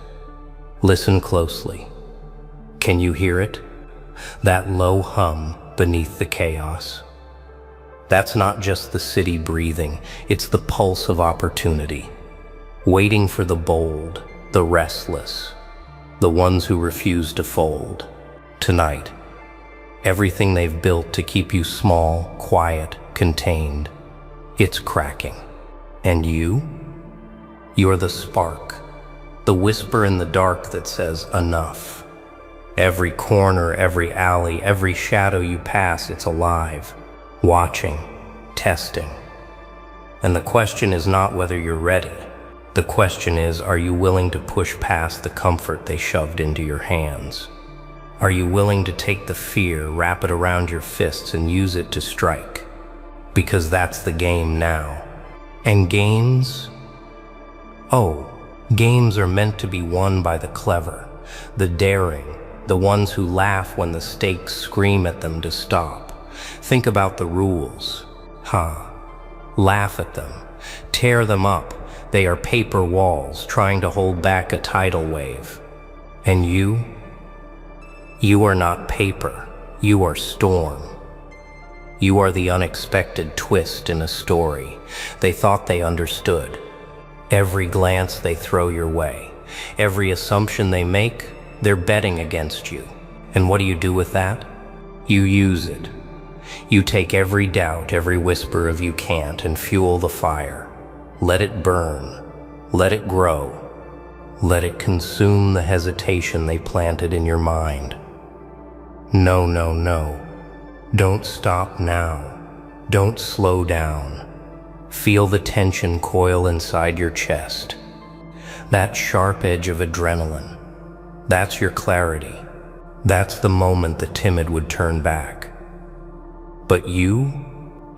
Listen closely. Can you hear it? That low hum beneath the chaos. That's not just the city breathing, it's the pulse of opportunity, waiting for the bold, the restless, the ones who refuse to fold. Tonight, everything they've built to keep you small, quiet, contained, it's cracking. And you're the spark, the whisper in the dark that says enough. Every corner, every alley, every shadow you pass, it's alive, watching, testing. And the question is not whether you're ready. The question is, are you willing to push past the comfort they shoved into your hands? Are you willing to take the fear, wrap it around your fists, and use it to strike? Because that's the game now. And games? Oh, games are meant to be won by the clever, the daring, the ones who laugh when the stakes scream at them to stop. Think about the rules. Laugh at them. Tear them up. They are paper walls trying to hold back a tidal wave. And you are not paper. You are storm. You are the unexpected twist in a story they thought they understood. Every glance they throw your way, every assumption they make, they're betting against you. And what do you do with that? You use it. You take every doubt, every whisper of you can't, and fuel the fire. Let it burn. Let it grow. Let it consume the hesitation they planted in your mind. No, no, no. Don't stop now. Don't slow down. Feel the tension coil inside your chest. That sharp edge of adrenaline. That's your clarity. That's the moment the timid would turn back. But you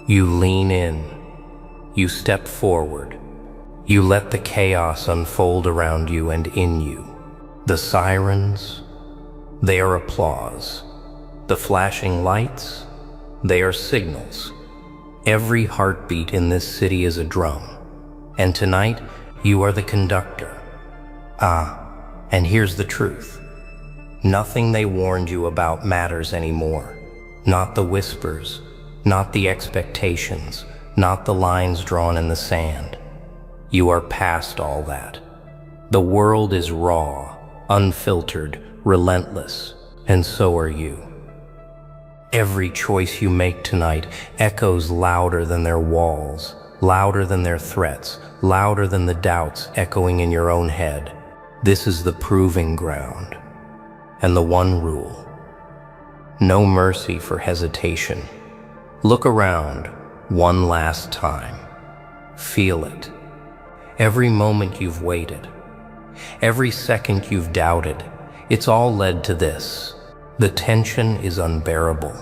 lean in. You step forward. You let the chaos unfold around you and in you. The sirens, they are applause. The flashing lights, they are signals. Every heartbeat in this city is a drum. And tonight, you are the conductor. And here's the truth. Nothing they warned you about matters anymore. Not the whispers, not the expectations, not the lines drawn in the sand. You are past all that. The world is raw, unfiltered, relentless, and so are you. Every choice you make tonight echoes louder than their walls, louder than their threats, louder than the doubts echoing in your own head. This is the proving ground. And the one rule: no mercy for hesitation. Look around one last time. Feel it. Every moment you've waited, every second you've doubted, it's all led to this. The tension is unbearable.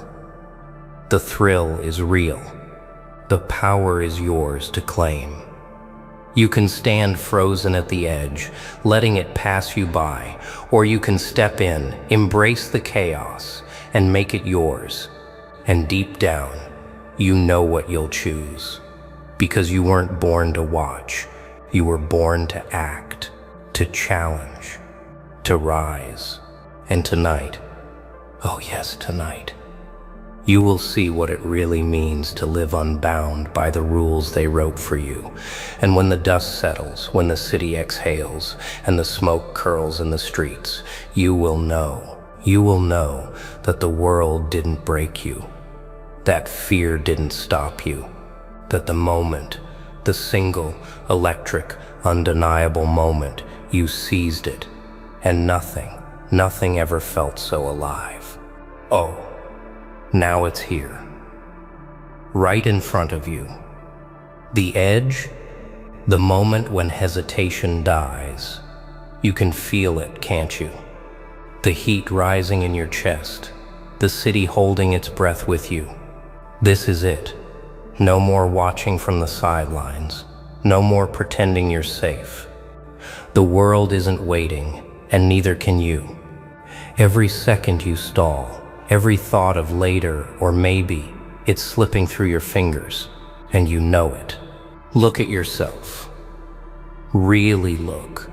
The thrill is real. The power is yours to claim. You can stand frozen at the edge, letting it pass you by, or you can step in, embrace the chaos, and make it yours. And deep down, you know what you'll choose. Because you weren't born to watch, you were born to act, to challenge, to rise. And tonight, oh yes, tonight, you will see what it really means to live unbound by the rules they wrote for you. And when the dust settles, when the city exhales, and the smoke curls in the streets, you will know that the world didn't break you, that fear didn't stop you, that the moment, the single, electric, undeniable moment, you seized it, and nothing ever felt so alive. Oh, now it's here, right in front of you. The edge, the moment when hesitation dies. You can feel it, can't you? The heat rising in your chest, the city holding its breath with you. This is it. No more watching from the sidelines. No more pretending you're safe. The world isn't waiting, and neither can you. Every second you stall, every thought of later or maybe, it's slipping through your fingers, and you know it. Look at yourself. Really look.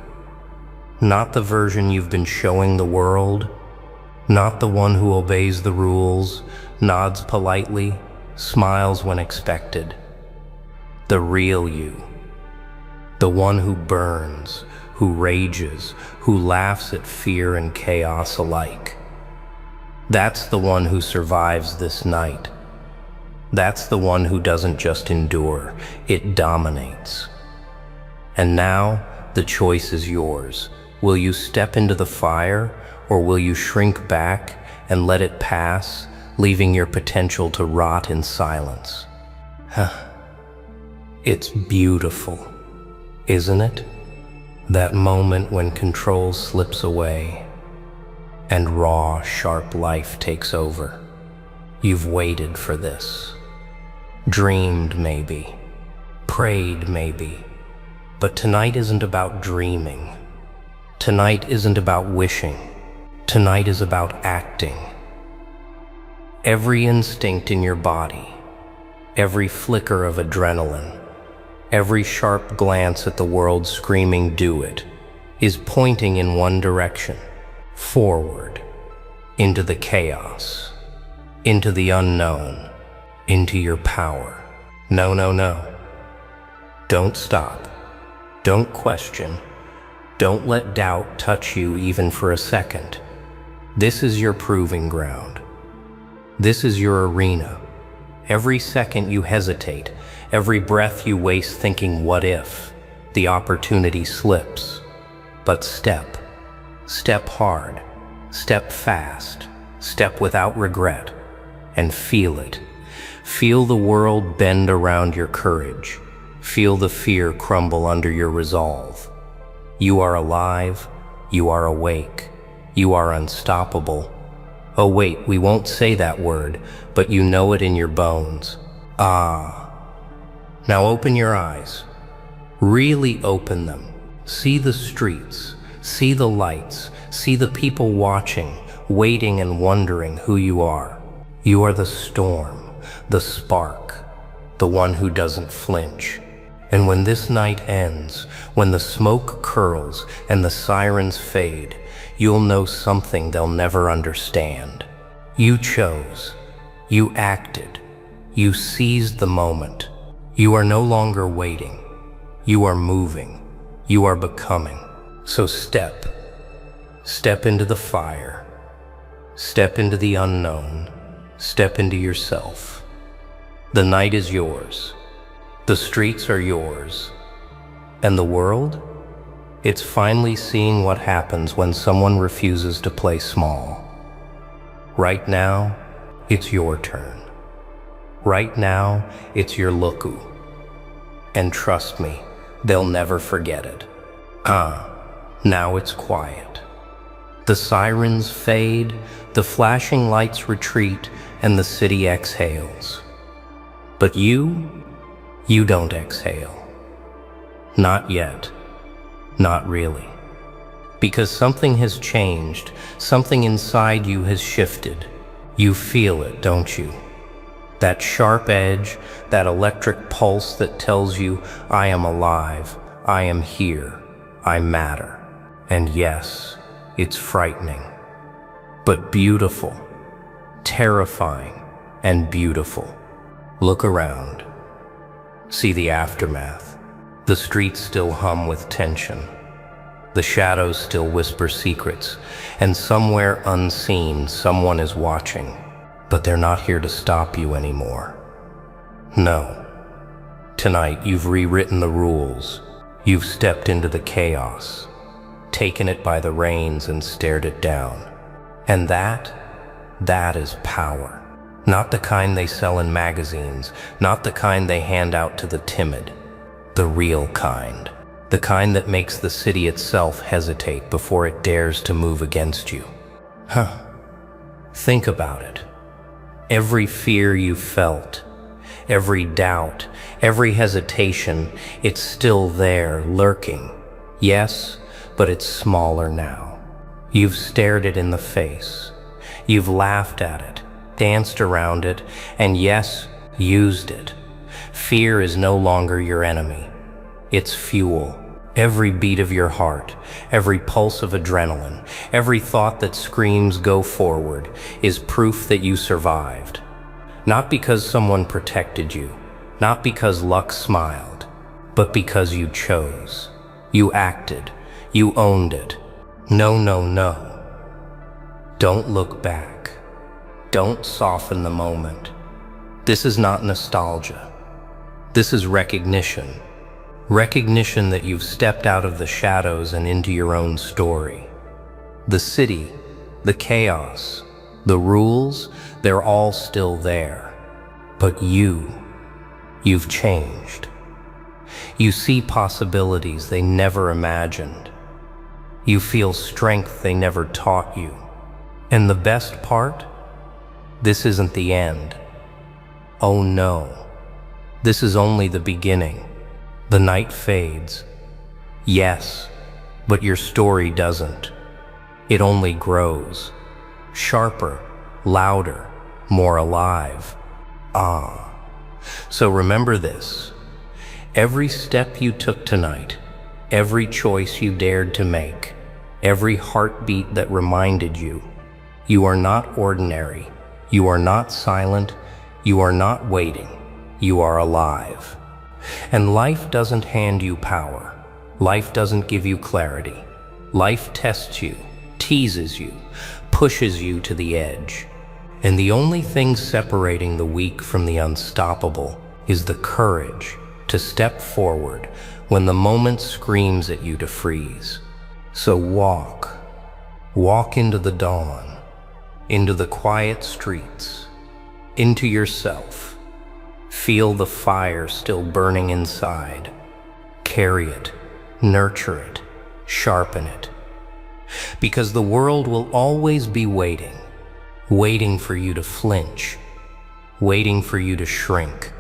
Not the version you've been showing the world, not the one who obeys the rules, nods politely, smiles when expected. The real you. The one who burns, who rages, who laughs at fear and chaos alike. That's the one who survives this night. That's the one who doesn't just endure, it dominates. And now, the choice is yours. Will you step into the fire, or will you shrink back and let it pass, leaving your potential to rot in silence? It's beautiful, isn't it? That moment when control slips away and raw, sharp life takes over. You've waited for this. Dreamed maybe, prayed maybe, but tonight isn't about dreaming. Tonight isn't about wishing. Tonight is about acting. Every instinct in your body, every flicker of adrenaline, every sharp glance at the world screaming "do it," is pointing in one direction. Forward, into the chaos, into the unknown, into your power. No. Don't stop. Don't question. Don't let doubt touch you even for a second. This is your proving ground. This is your arena. Every second you hesitate, every breath you waste thinking "what if," the opportunity slips. But step hard, step fast, step without regret, and feel it. Feel the world bend around your courage. Feel the fear crumble under your resolve. You are alive, you are awake, you are unstoppable. Oh wait, we won't say that word, but you know it in your bones. Ah. Now open your eyes. Really open them. See the streets. See the lights, see the people watching, waiting and wondering who you are. You are the storm, the spark, the one who doesn't flinch. And when this night ends, when the smoke curls and the sirens fade, you'll know something they'll never understand. You chose, you acted, you seized the moment. You are no longer waiting, you are moving, you are becoming. So step into the fire, step into the unknown, step into yourself. The night is yours, the streets are yours, and the world? It's finally seeing what happens when someone refuses to play small. Right now, it's your turn. Right now, it's your luku. And trust me, they'll never forget it. Now it's quiet. The sirens fade, the flashing lights retreat, and the city exhales. But you don't exhale. Not yet. Not really. Because something has changed, something inside you has shifted. You feel it, don't you? That sharp edge, that electric pulse that tells you, I am alive, I am here, I matter. And yes, it's frightening, but beautiful, terrifying, and beautiful. Look around. See the aftermath. The streets still hum with tension. The shadows still whisper secrets, and somewhere unseen, someone is watching. But they're not here to stop you anymore. No. Tonight, you've rewritten the rules. You've stepped into the chaos, taken it by the reins and stared it down. And that is power. Not the kind they sell in magazines, not the kind they hand out to the timid. The real kind. The kind that makes the city itself hesitate before it dares to move against you. Think about it. Every fear you felt, every doubt, every hesitation, it's still there, lurking. Yes, but it's smaller now. You've stared it in the face. You've laughed at it, danced around it, and yes, used it. Fear is no longer your enemy. It's fuel. Every beat of your heart, every pulse of adrenaline, every thought that screams go forward is proof that you survived. Not because someone protected you, not because luck smiled, but because you chose. You acted. You owned it. No, no, no. Don't look back. Don't soften the moment. This is not nostalgia. This is recognition. Recognition that you've stepped out of the shadows and into your own story. The city, the chaos, the rules, they're all still there. But you've changed. You see possibilities they never imagined. You feel strength they never taught you. And the best part? This isn't the end. Oh no. This is only the beginning. The night fades. Yes, but your story doesn't. It only grows. Sharper, louder, more alive. So remember this. Every step you took tonight, every choice you dared to make, every heartbeat that reminded you, you are not ordinary. You are not silent. You are not waiting. You are alive. And life doesn't hand you power. Life doesn't give you clarity. Life tests you, teases you, pushes you to the edge. And the only thing separating the weak from the unstoppable is the courage to step forward when the moment screams at you to freeze. So walk into the dawn, into the quiet streets, into yourself. Feel the fire still burning inside. Carry it, nurture it, sharpen it. Because the world will always be waiting for you to flinch, waiting for you to shrink.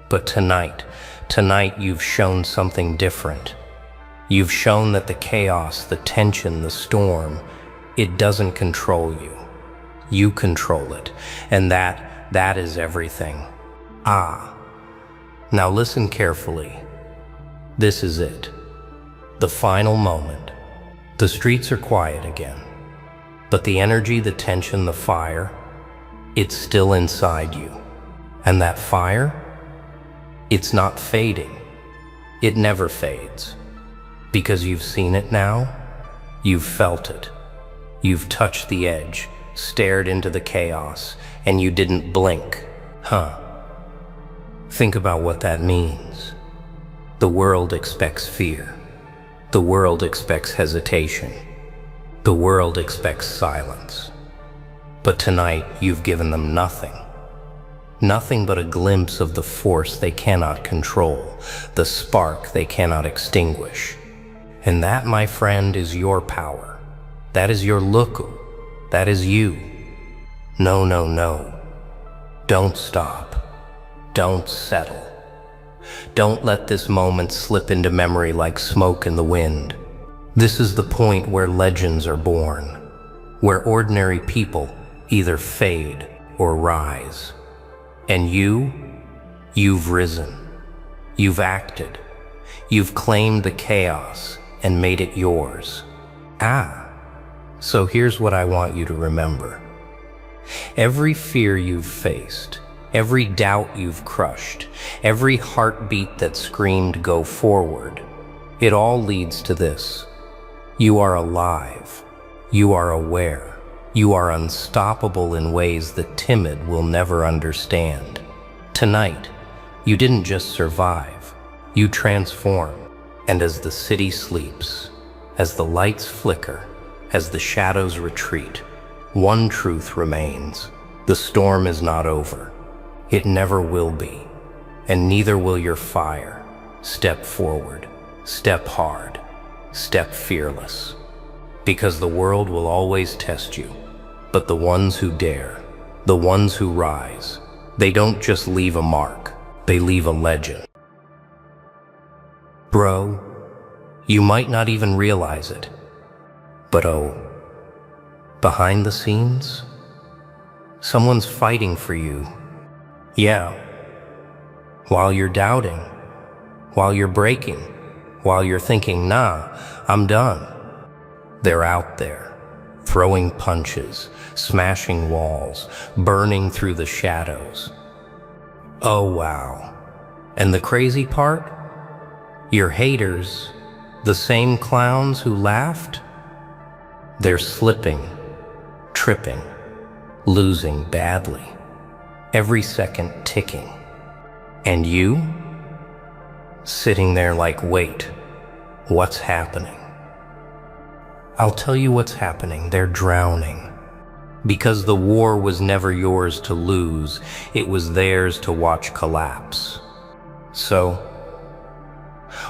But tonight you've shown something different. You've shown that the chaos, the tension, the storm, it doesn't control you. You control it, and that is everything. Now listen carefully. This is it. The final moment. The streets are quiet again. But the energy, the tension, the fire, it's still inside you. And that fire, it's not fading. It never fades. Because you've seen it now, you've felt it. You've touched the edge, stared into the chaos, and you didn't blink. Think about what that means. The world expects fear. The world expects hesitation. The world expects silence. But tonight, you've given them nothing. Nothing but a glimpse of the force they cannot control, the spark they cannot extinguish. And that, my friend, is your power. That is your luku. That is you. No, no, no. Don't stop. Don't settle. Don't let this moment slip into memory like smoke in the wind. This is the point where legends are born, where ordinary people either fade or rise. And you've risen. You've acted. You've claimed the chaos and made it yours. So here's what I want you to remember. Every fear you've faced, every doubt you've crushed, every heartbeat that screamed go forward, it all leads to this. You are alive. You are aware. You are unstoppable in ways the timid will never understand. Tonight, you didn't just survive. You transform. And as the city sleeps, as the lights flicker, as the shadows retreat, one truth remains. The storm is not over. It never will be. And neither will your fire. Step forward. Step hard. Step fearless. Because the world will always test you. But the ones who dare, the ones who rise, they don't just leave a mark. They leave a legend. Bro, you might not even realize it. But behind the scenes, someone's fighting for you. Yeah. While you're doubting, while you're breaking, while you're thinking, nah, I'm done. They're out there, throwing punches, smashing walls, burning through the shadows. Oh, wow. And the crazy part? Your haters, the same clowns who laughed, they're slipping, tripping, losing badly, every second ticking. And you? Sitting there like, wait, what's happening? I'll tell you what's happening. They're drowning. Because the war was never yours to lose, it was theirs to watch collapse. So,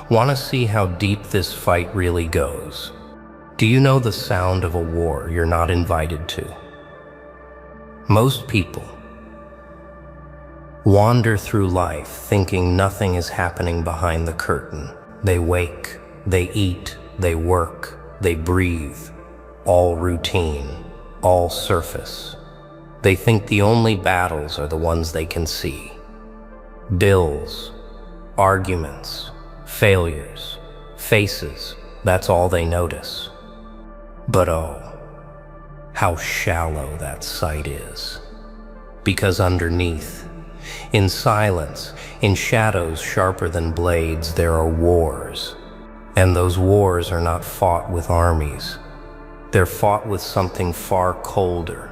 want to see how deep this fight really goes? Do you know the sound of a war you're not invited to? Most people wander through life thinking nothing is happening behind the curtain. They wake, they eat, they work, they breathe, all routine, all surface. They think the only battles are the ones they can see. Bills, arguments, failures, faces, that's all they notice. But how shallow that sight is. Because underneath, in silence, in shadows sharper than blades, there are wars. And those wars are not fought with armies. They're fought with something far colder,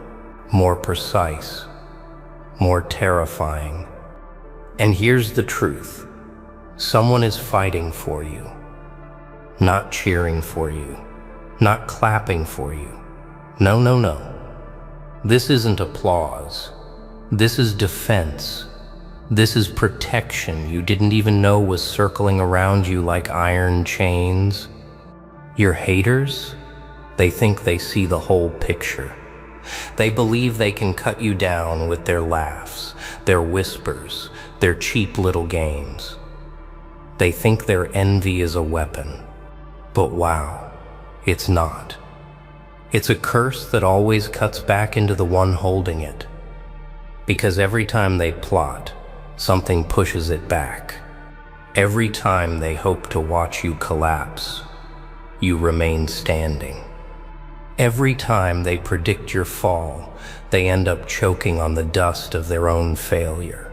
more precise, more terrifying. And here's the truth. Someone is fighting for you, not cheering for you, not clapping for you. No, no, no. This isn't applause. This is defense. This is protection you didn't even know was circling around you like iron chains. Your haters? They think they see the whole picture. They believe they can cut you down with their laughs, their whispers, their cheap little games. They think their envy is a weapon. But wow, it's not. It's a curse that always cuts back into the one holding it. Because every time they plot, something pushes it back. Every time they hope to watch you collapse, you remain standing. Every time they predict your fall, they end up choking on the dust of their own failure.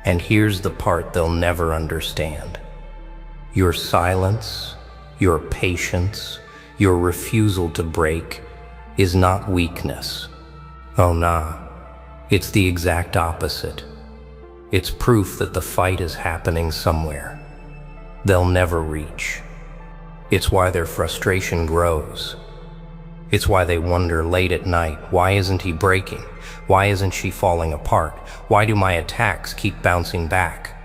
And here's the part they'll never understand. Your silence, your patience, your refusal to break is not weakness. Oh nah, it's the exact opposite. It's proof that the fight is happening somewhere they'll never reach. It's why their frustration grows. It's why they wonder late at night, why isn't he breaking? Why isn't she falling apart? Why do my attacks keep bouncing back?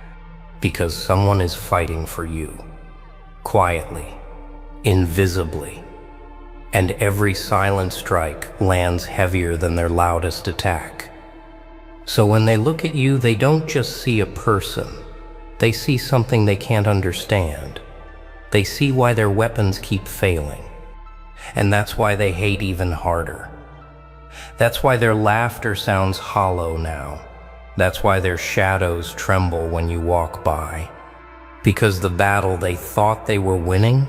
Because someone is fighting for you. Quietly, invisibly. And every silent strike lands heavier than their loudest attack. So when they look at you, they don't just see a person. They see something they can't understand. They see why their weapons keep failing. And that's why they hate even harder. That's why their laughter sounds hollow now. That's why their shadows tremble when you walk by. Because the battle they thought they were winning,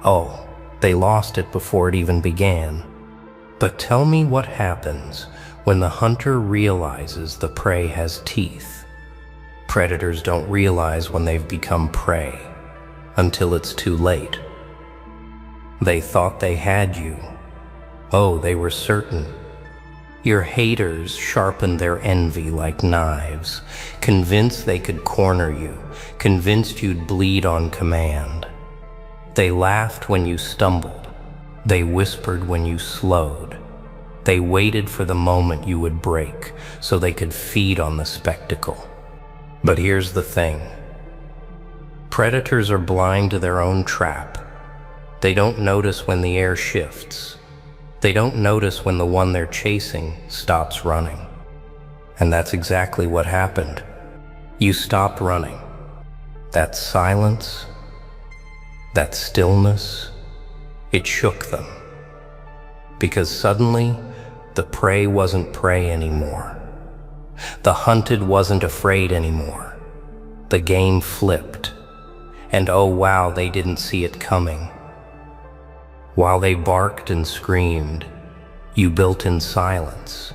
oh, they lost it before it even began. But tell me what happens when the hunter realizes the prey has teeth. Predators don't realize when they've become prey until it's too late. They thought they had you. Oh, they were certain. Your haters sharpened their envy like knives, convinced they could corner you, convinced you'd bleed on command. They laughed when you stumbled. They whispered when you slowed. They waited for the moment you would break so they could feed on the spectacle. But here's the thing. Predators are blind to their own trap. They don't notice when the air shifts. They don't notice when the one they're chasing stops running. And that's exactly what happened. You stopped running. That silence, that stillness, it shook them. Because suddenly, the prey wasn't prey anymore. The hunted wasn't afraid anymore. The game flipped. And oh wow, they didn't see it coming. While they barked and screamed, you built in silence.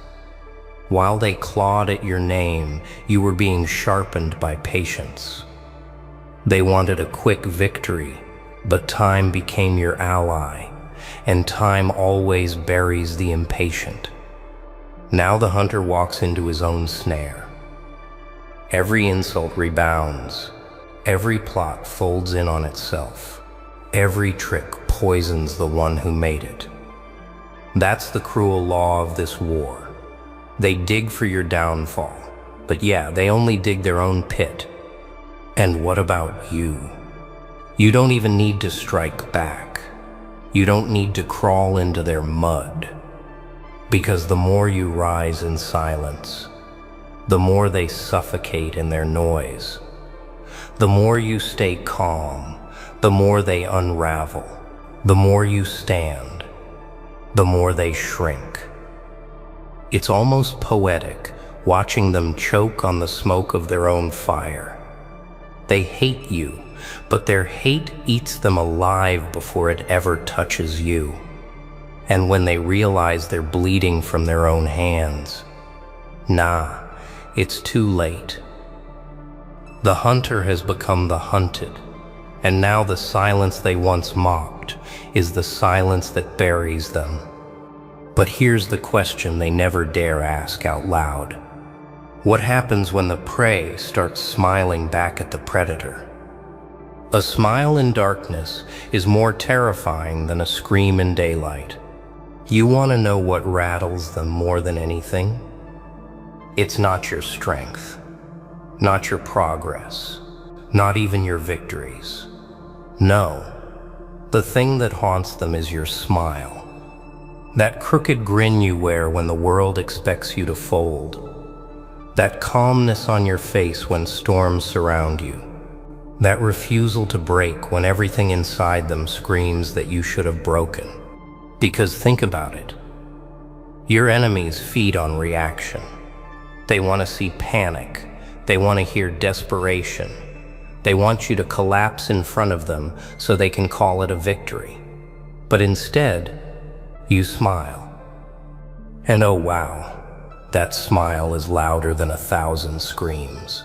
While they clawed at your name, you were being sharpened by patience. They wanted a quick victory, but time became your ally, and time always buries the impatient. Now the hunter walks into his own snare. Every insult rebounds. Every plot folds in on itself. Every trick poisons the one who made it. That's the cruel law of this war. They dig for your downfall, but yeah, they only dig their own pit. And what about you? You don't even need to strike back. You don't need to crawl into their mud. Because the more you rise in silence, the more they suffocate in their noise. The more you stay calm, the more they unravel. The more you stand, the more they shrink. It's almost poetic watching them choke on the smoke of their own fire. They hate you, but their hate eats them alive before it ever touches you. And when they realize they're bleeding from their own hands, nah, it's too late. The hunter has become the hunted, and now the silence they once mocked is the silence that buries them. But here's the question they never dare ask out loud. What happens when the prey starts smiling back at the predator? A smile in darkness is more terrifying than a scream in daylight. You want to know what rattles them more than anything? It's not your strength, not your progress, not even your victories. No, the thing that haunts them is your smile. That crooked grin you wear when the world expects you to fold. That calmness on your face when storms surround you. That refusal to break when everything inside them screams that you should have broken. Because think about it. Your enemies feed on reaction. They want to see panic. They want to hear desperation. They want you to collapse in front of them so they can call it a victory. But instead, you smile. And oh wow, that smile is louder than 1,000 screams.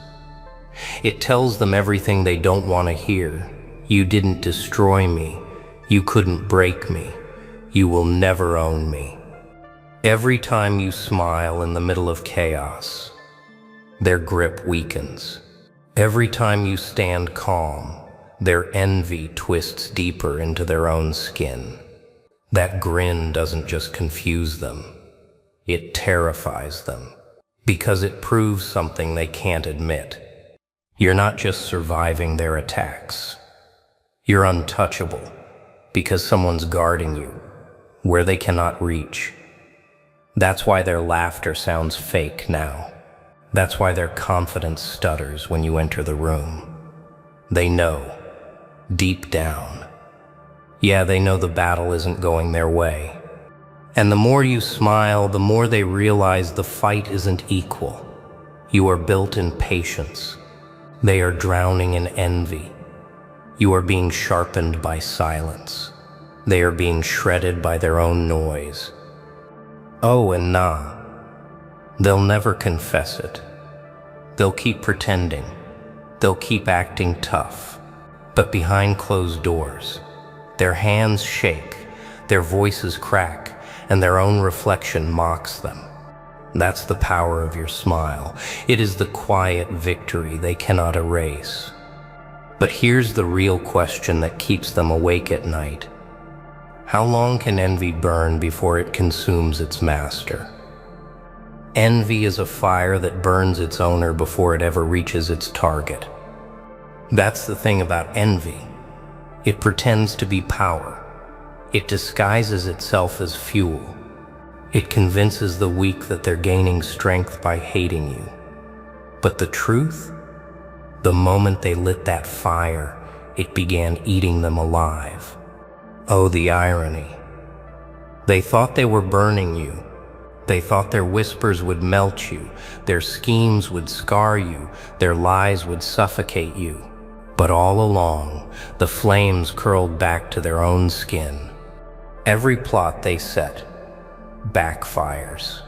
It tells them everything they don't want to hear. You didn't destroy me. You couldn't break me. You will never own me. Every time you smile in the middle of chaos, their grip weakens. Every time you stand calm, their envy twists deeper into their own skin. That grin doesn't just confuse them, it terrifies them, because it proves something they can't admit. You're not just surviving their attacks. You're untouchable, because someone's guarding you, where they cannot reach. That's why their laughter sounds fake now. That's why their confidence stutters when you enter the room. They know, deep down. Yeah, they know the battle isn't going their way. And the more you smile, the more they realize the fight isn't equal. You are built in patience. They are drowning in envy. You are being sharpened by silence. They are being shredded by their own noise. Oh, and nah, they'll never confess it. They'll keep pretending. They'll keep acting tough. But behind closed doors, their hands shake, their voices crack, and their own reflection mocks them. That's the power of your smile. It is the quiet victory they cannot erase. But here's the real question that keeps them awake at night. How long can envy burn before it consumes its master? Envy is a fire that burns its owner before it ever reaches its target. That's the thing about envy. It pretends to be power. It disguises itself as fuel. It convinces the weak that they're gaining strength by hating you. But the truth? The moment they lit that fire, it began eating them alive. Oh, the irony. They thought they were burning you. They thought their whispers would melt you, their schemes would scar you, their lies would suffocate you. But all along, the flames curled back to their own skin. Every plot they set backfires.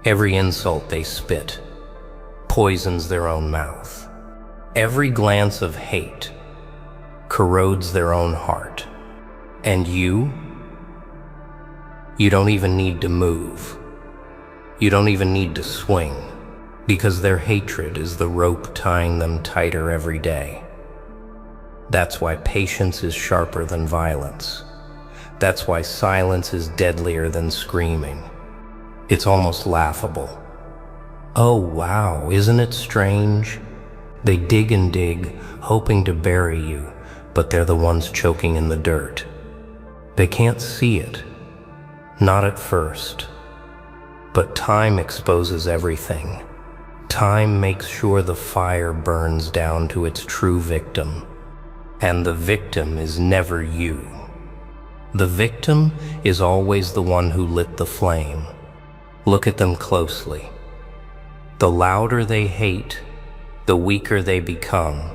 Every insult they spit poisons their own mouth. Every glance of hate corrodes their own heart. And you don't even need to move. You don't even need to swing, because their hatred is the rope tying them tighter every day. That's why patience is sharper than violence. That's why silence is deadlier than screaming. It's almost laughable. Oh wow, isn't it strange? They dig and dig, hoping to bury you, but they're the ones choking in the dirt. They can't see it. Not at first. But time exposes everything. Time makes sure the fire burns down to its true victim. And the victim is never you. The victim is always the one who lit the flame. Look at them closely. The louder they hate, the weaker they become.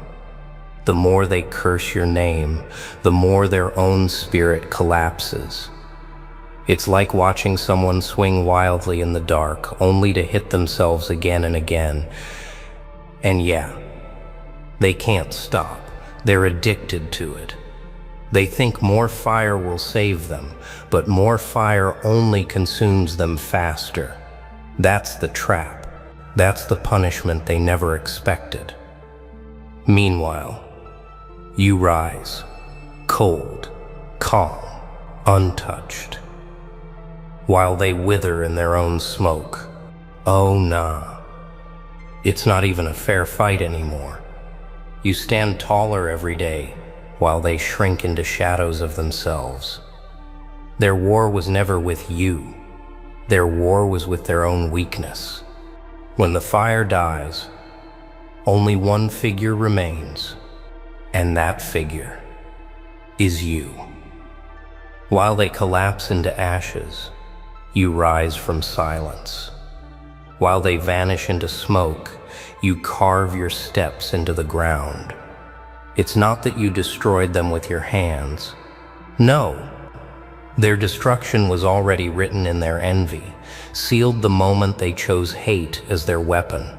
The more they curse your name, the more their own spirit collapses. It's like watching someone swing wildly in the dark, only to hit themselves again and again. And yeah, they can't stop. They're addicted to it. They think more fire will save them, but more fire only consumes them faster. That's the trap. That's the punishment they never expected. Meanwhile, you rise, cold, calm, untouched, while they wither in their own smoke. Oh nah, it's not even a fair fight anymore. You stand taller every day, while they shrink into shadows of themselves. Their war was never with you. Their war was with their own weakness. When the fire dies, only one figure remains, and that figure is you. While they collapse into ashes, you rise from silence. While they vanish into smoke, you carve your steps into the ground. It's not that you destroyed them with your hands. No, their destruction was already written in their envy, sealed the moment they chose hate as their weapon.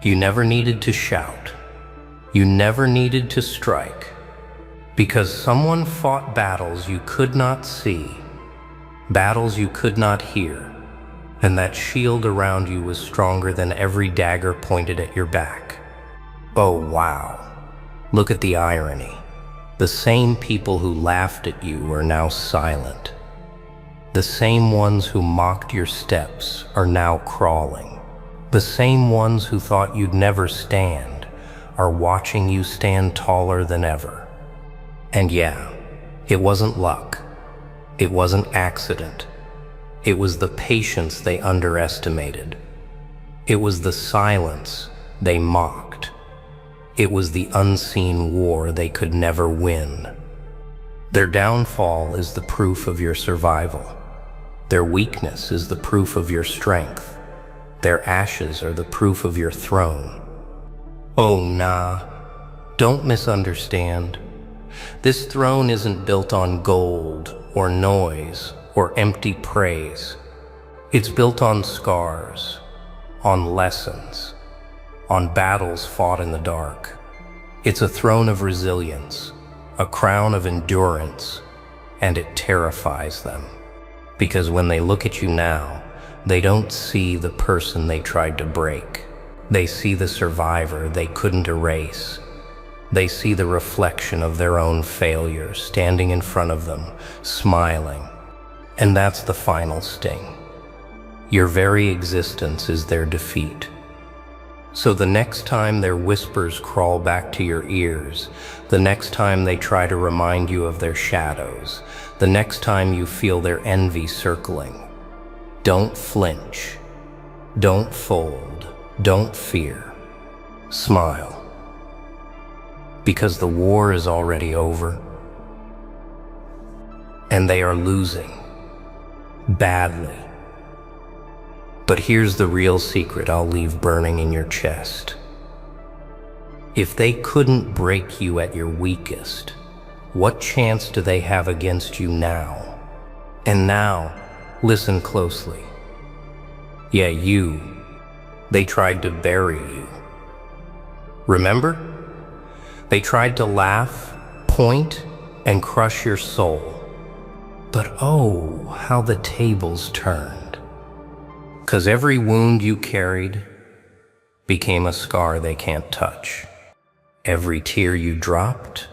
You never needed to shout. You never needed to strike, because someone fought battles you could not see, battles you could not hear, and that shield around you was stronger than every dagger pointed at your back. Oh wow. Look at the irony. The same people who laughed at you are now silent. The same ones who mocked your steps are now crawling. The same ones who thought you'd never stand are watching you stand taller than ever. And yeah, it wasn't luck. It wasn't accident. It was the patience they underestimated. It was the silence they mocked. It was the unseen war they could never win. Their downfall is the proof of your survival. Their weakness is the proof of your strength. Their ashes are the proof of your throne. Oh, nah, don't misunderstand. This throne isn't built on gold or noise or empty praise. It's built on scars, on lessons, on battles fought in the dark. It's a throne of resilience, a crown of endurance, and it terrifies them. Because when they look at you now, they don't see the person they tried to break. They see the survivor they couldn't erase. They see the reflection of their own failure standing in front of them, smiling. And that's the final sting. Your very existence is their defeat. So the next time their whispers crawl back to your ears, the next time they try to remind you of their shadows, the next time you feel their envy circling, don't flinch, don't fold, don't fear. Smile. Because the war is already over, and they are losing badly. But here's the real secret I'll leave burning in your chest. If they couldn't break you at your weakest, what chance do they have against you now? And now, listen closely. Yeah, you. They tried to bury you. Remember? They tried to laugh, point, and crush your soul. But oh, how the tables turned. 'Cause every wound you carried became a scar they can't touch. Every tear you dropped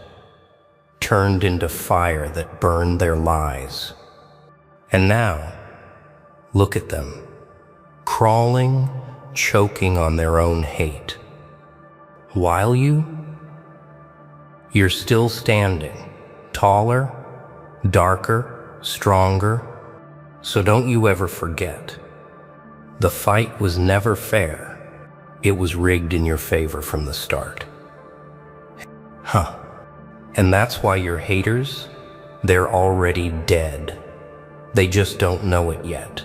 turned into fire that burned their lies. And now, look at them, crawling, choking on their own hate. While you're still standing, taller, darker, stronger. So don't you ever forget. The fight was never fair. It was rigged in your favor from the start. And that's why your haters, they're already dead. They just don't know it yet.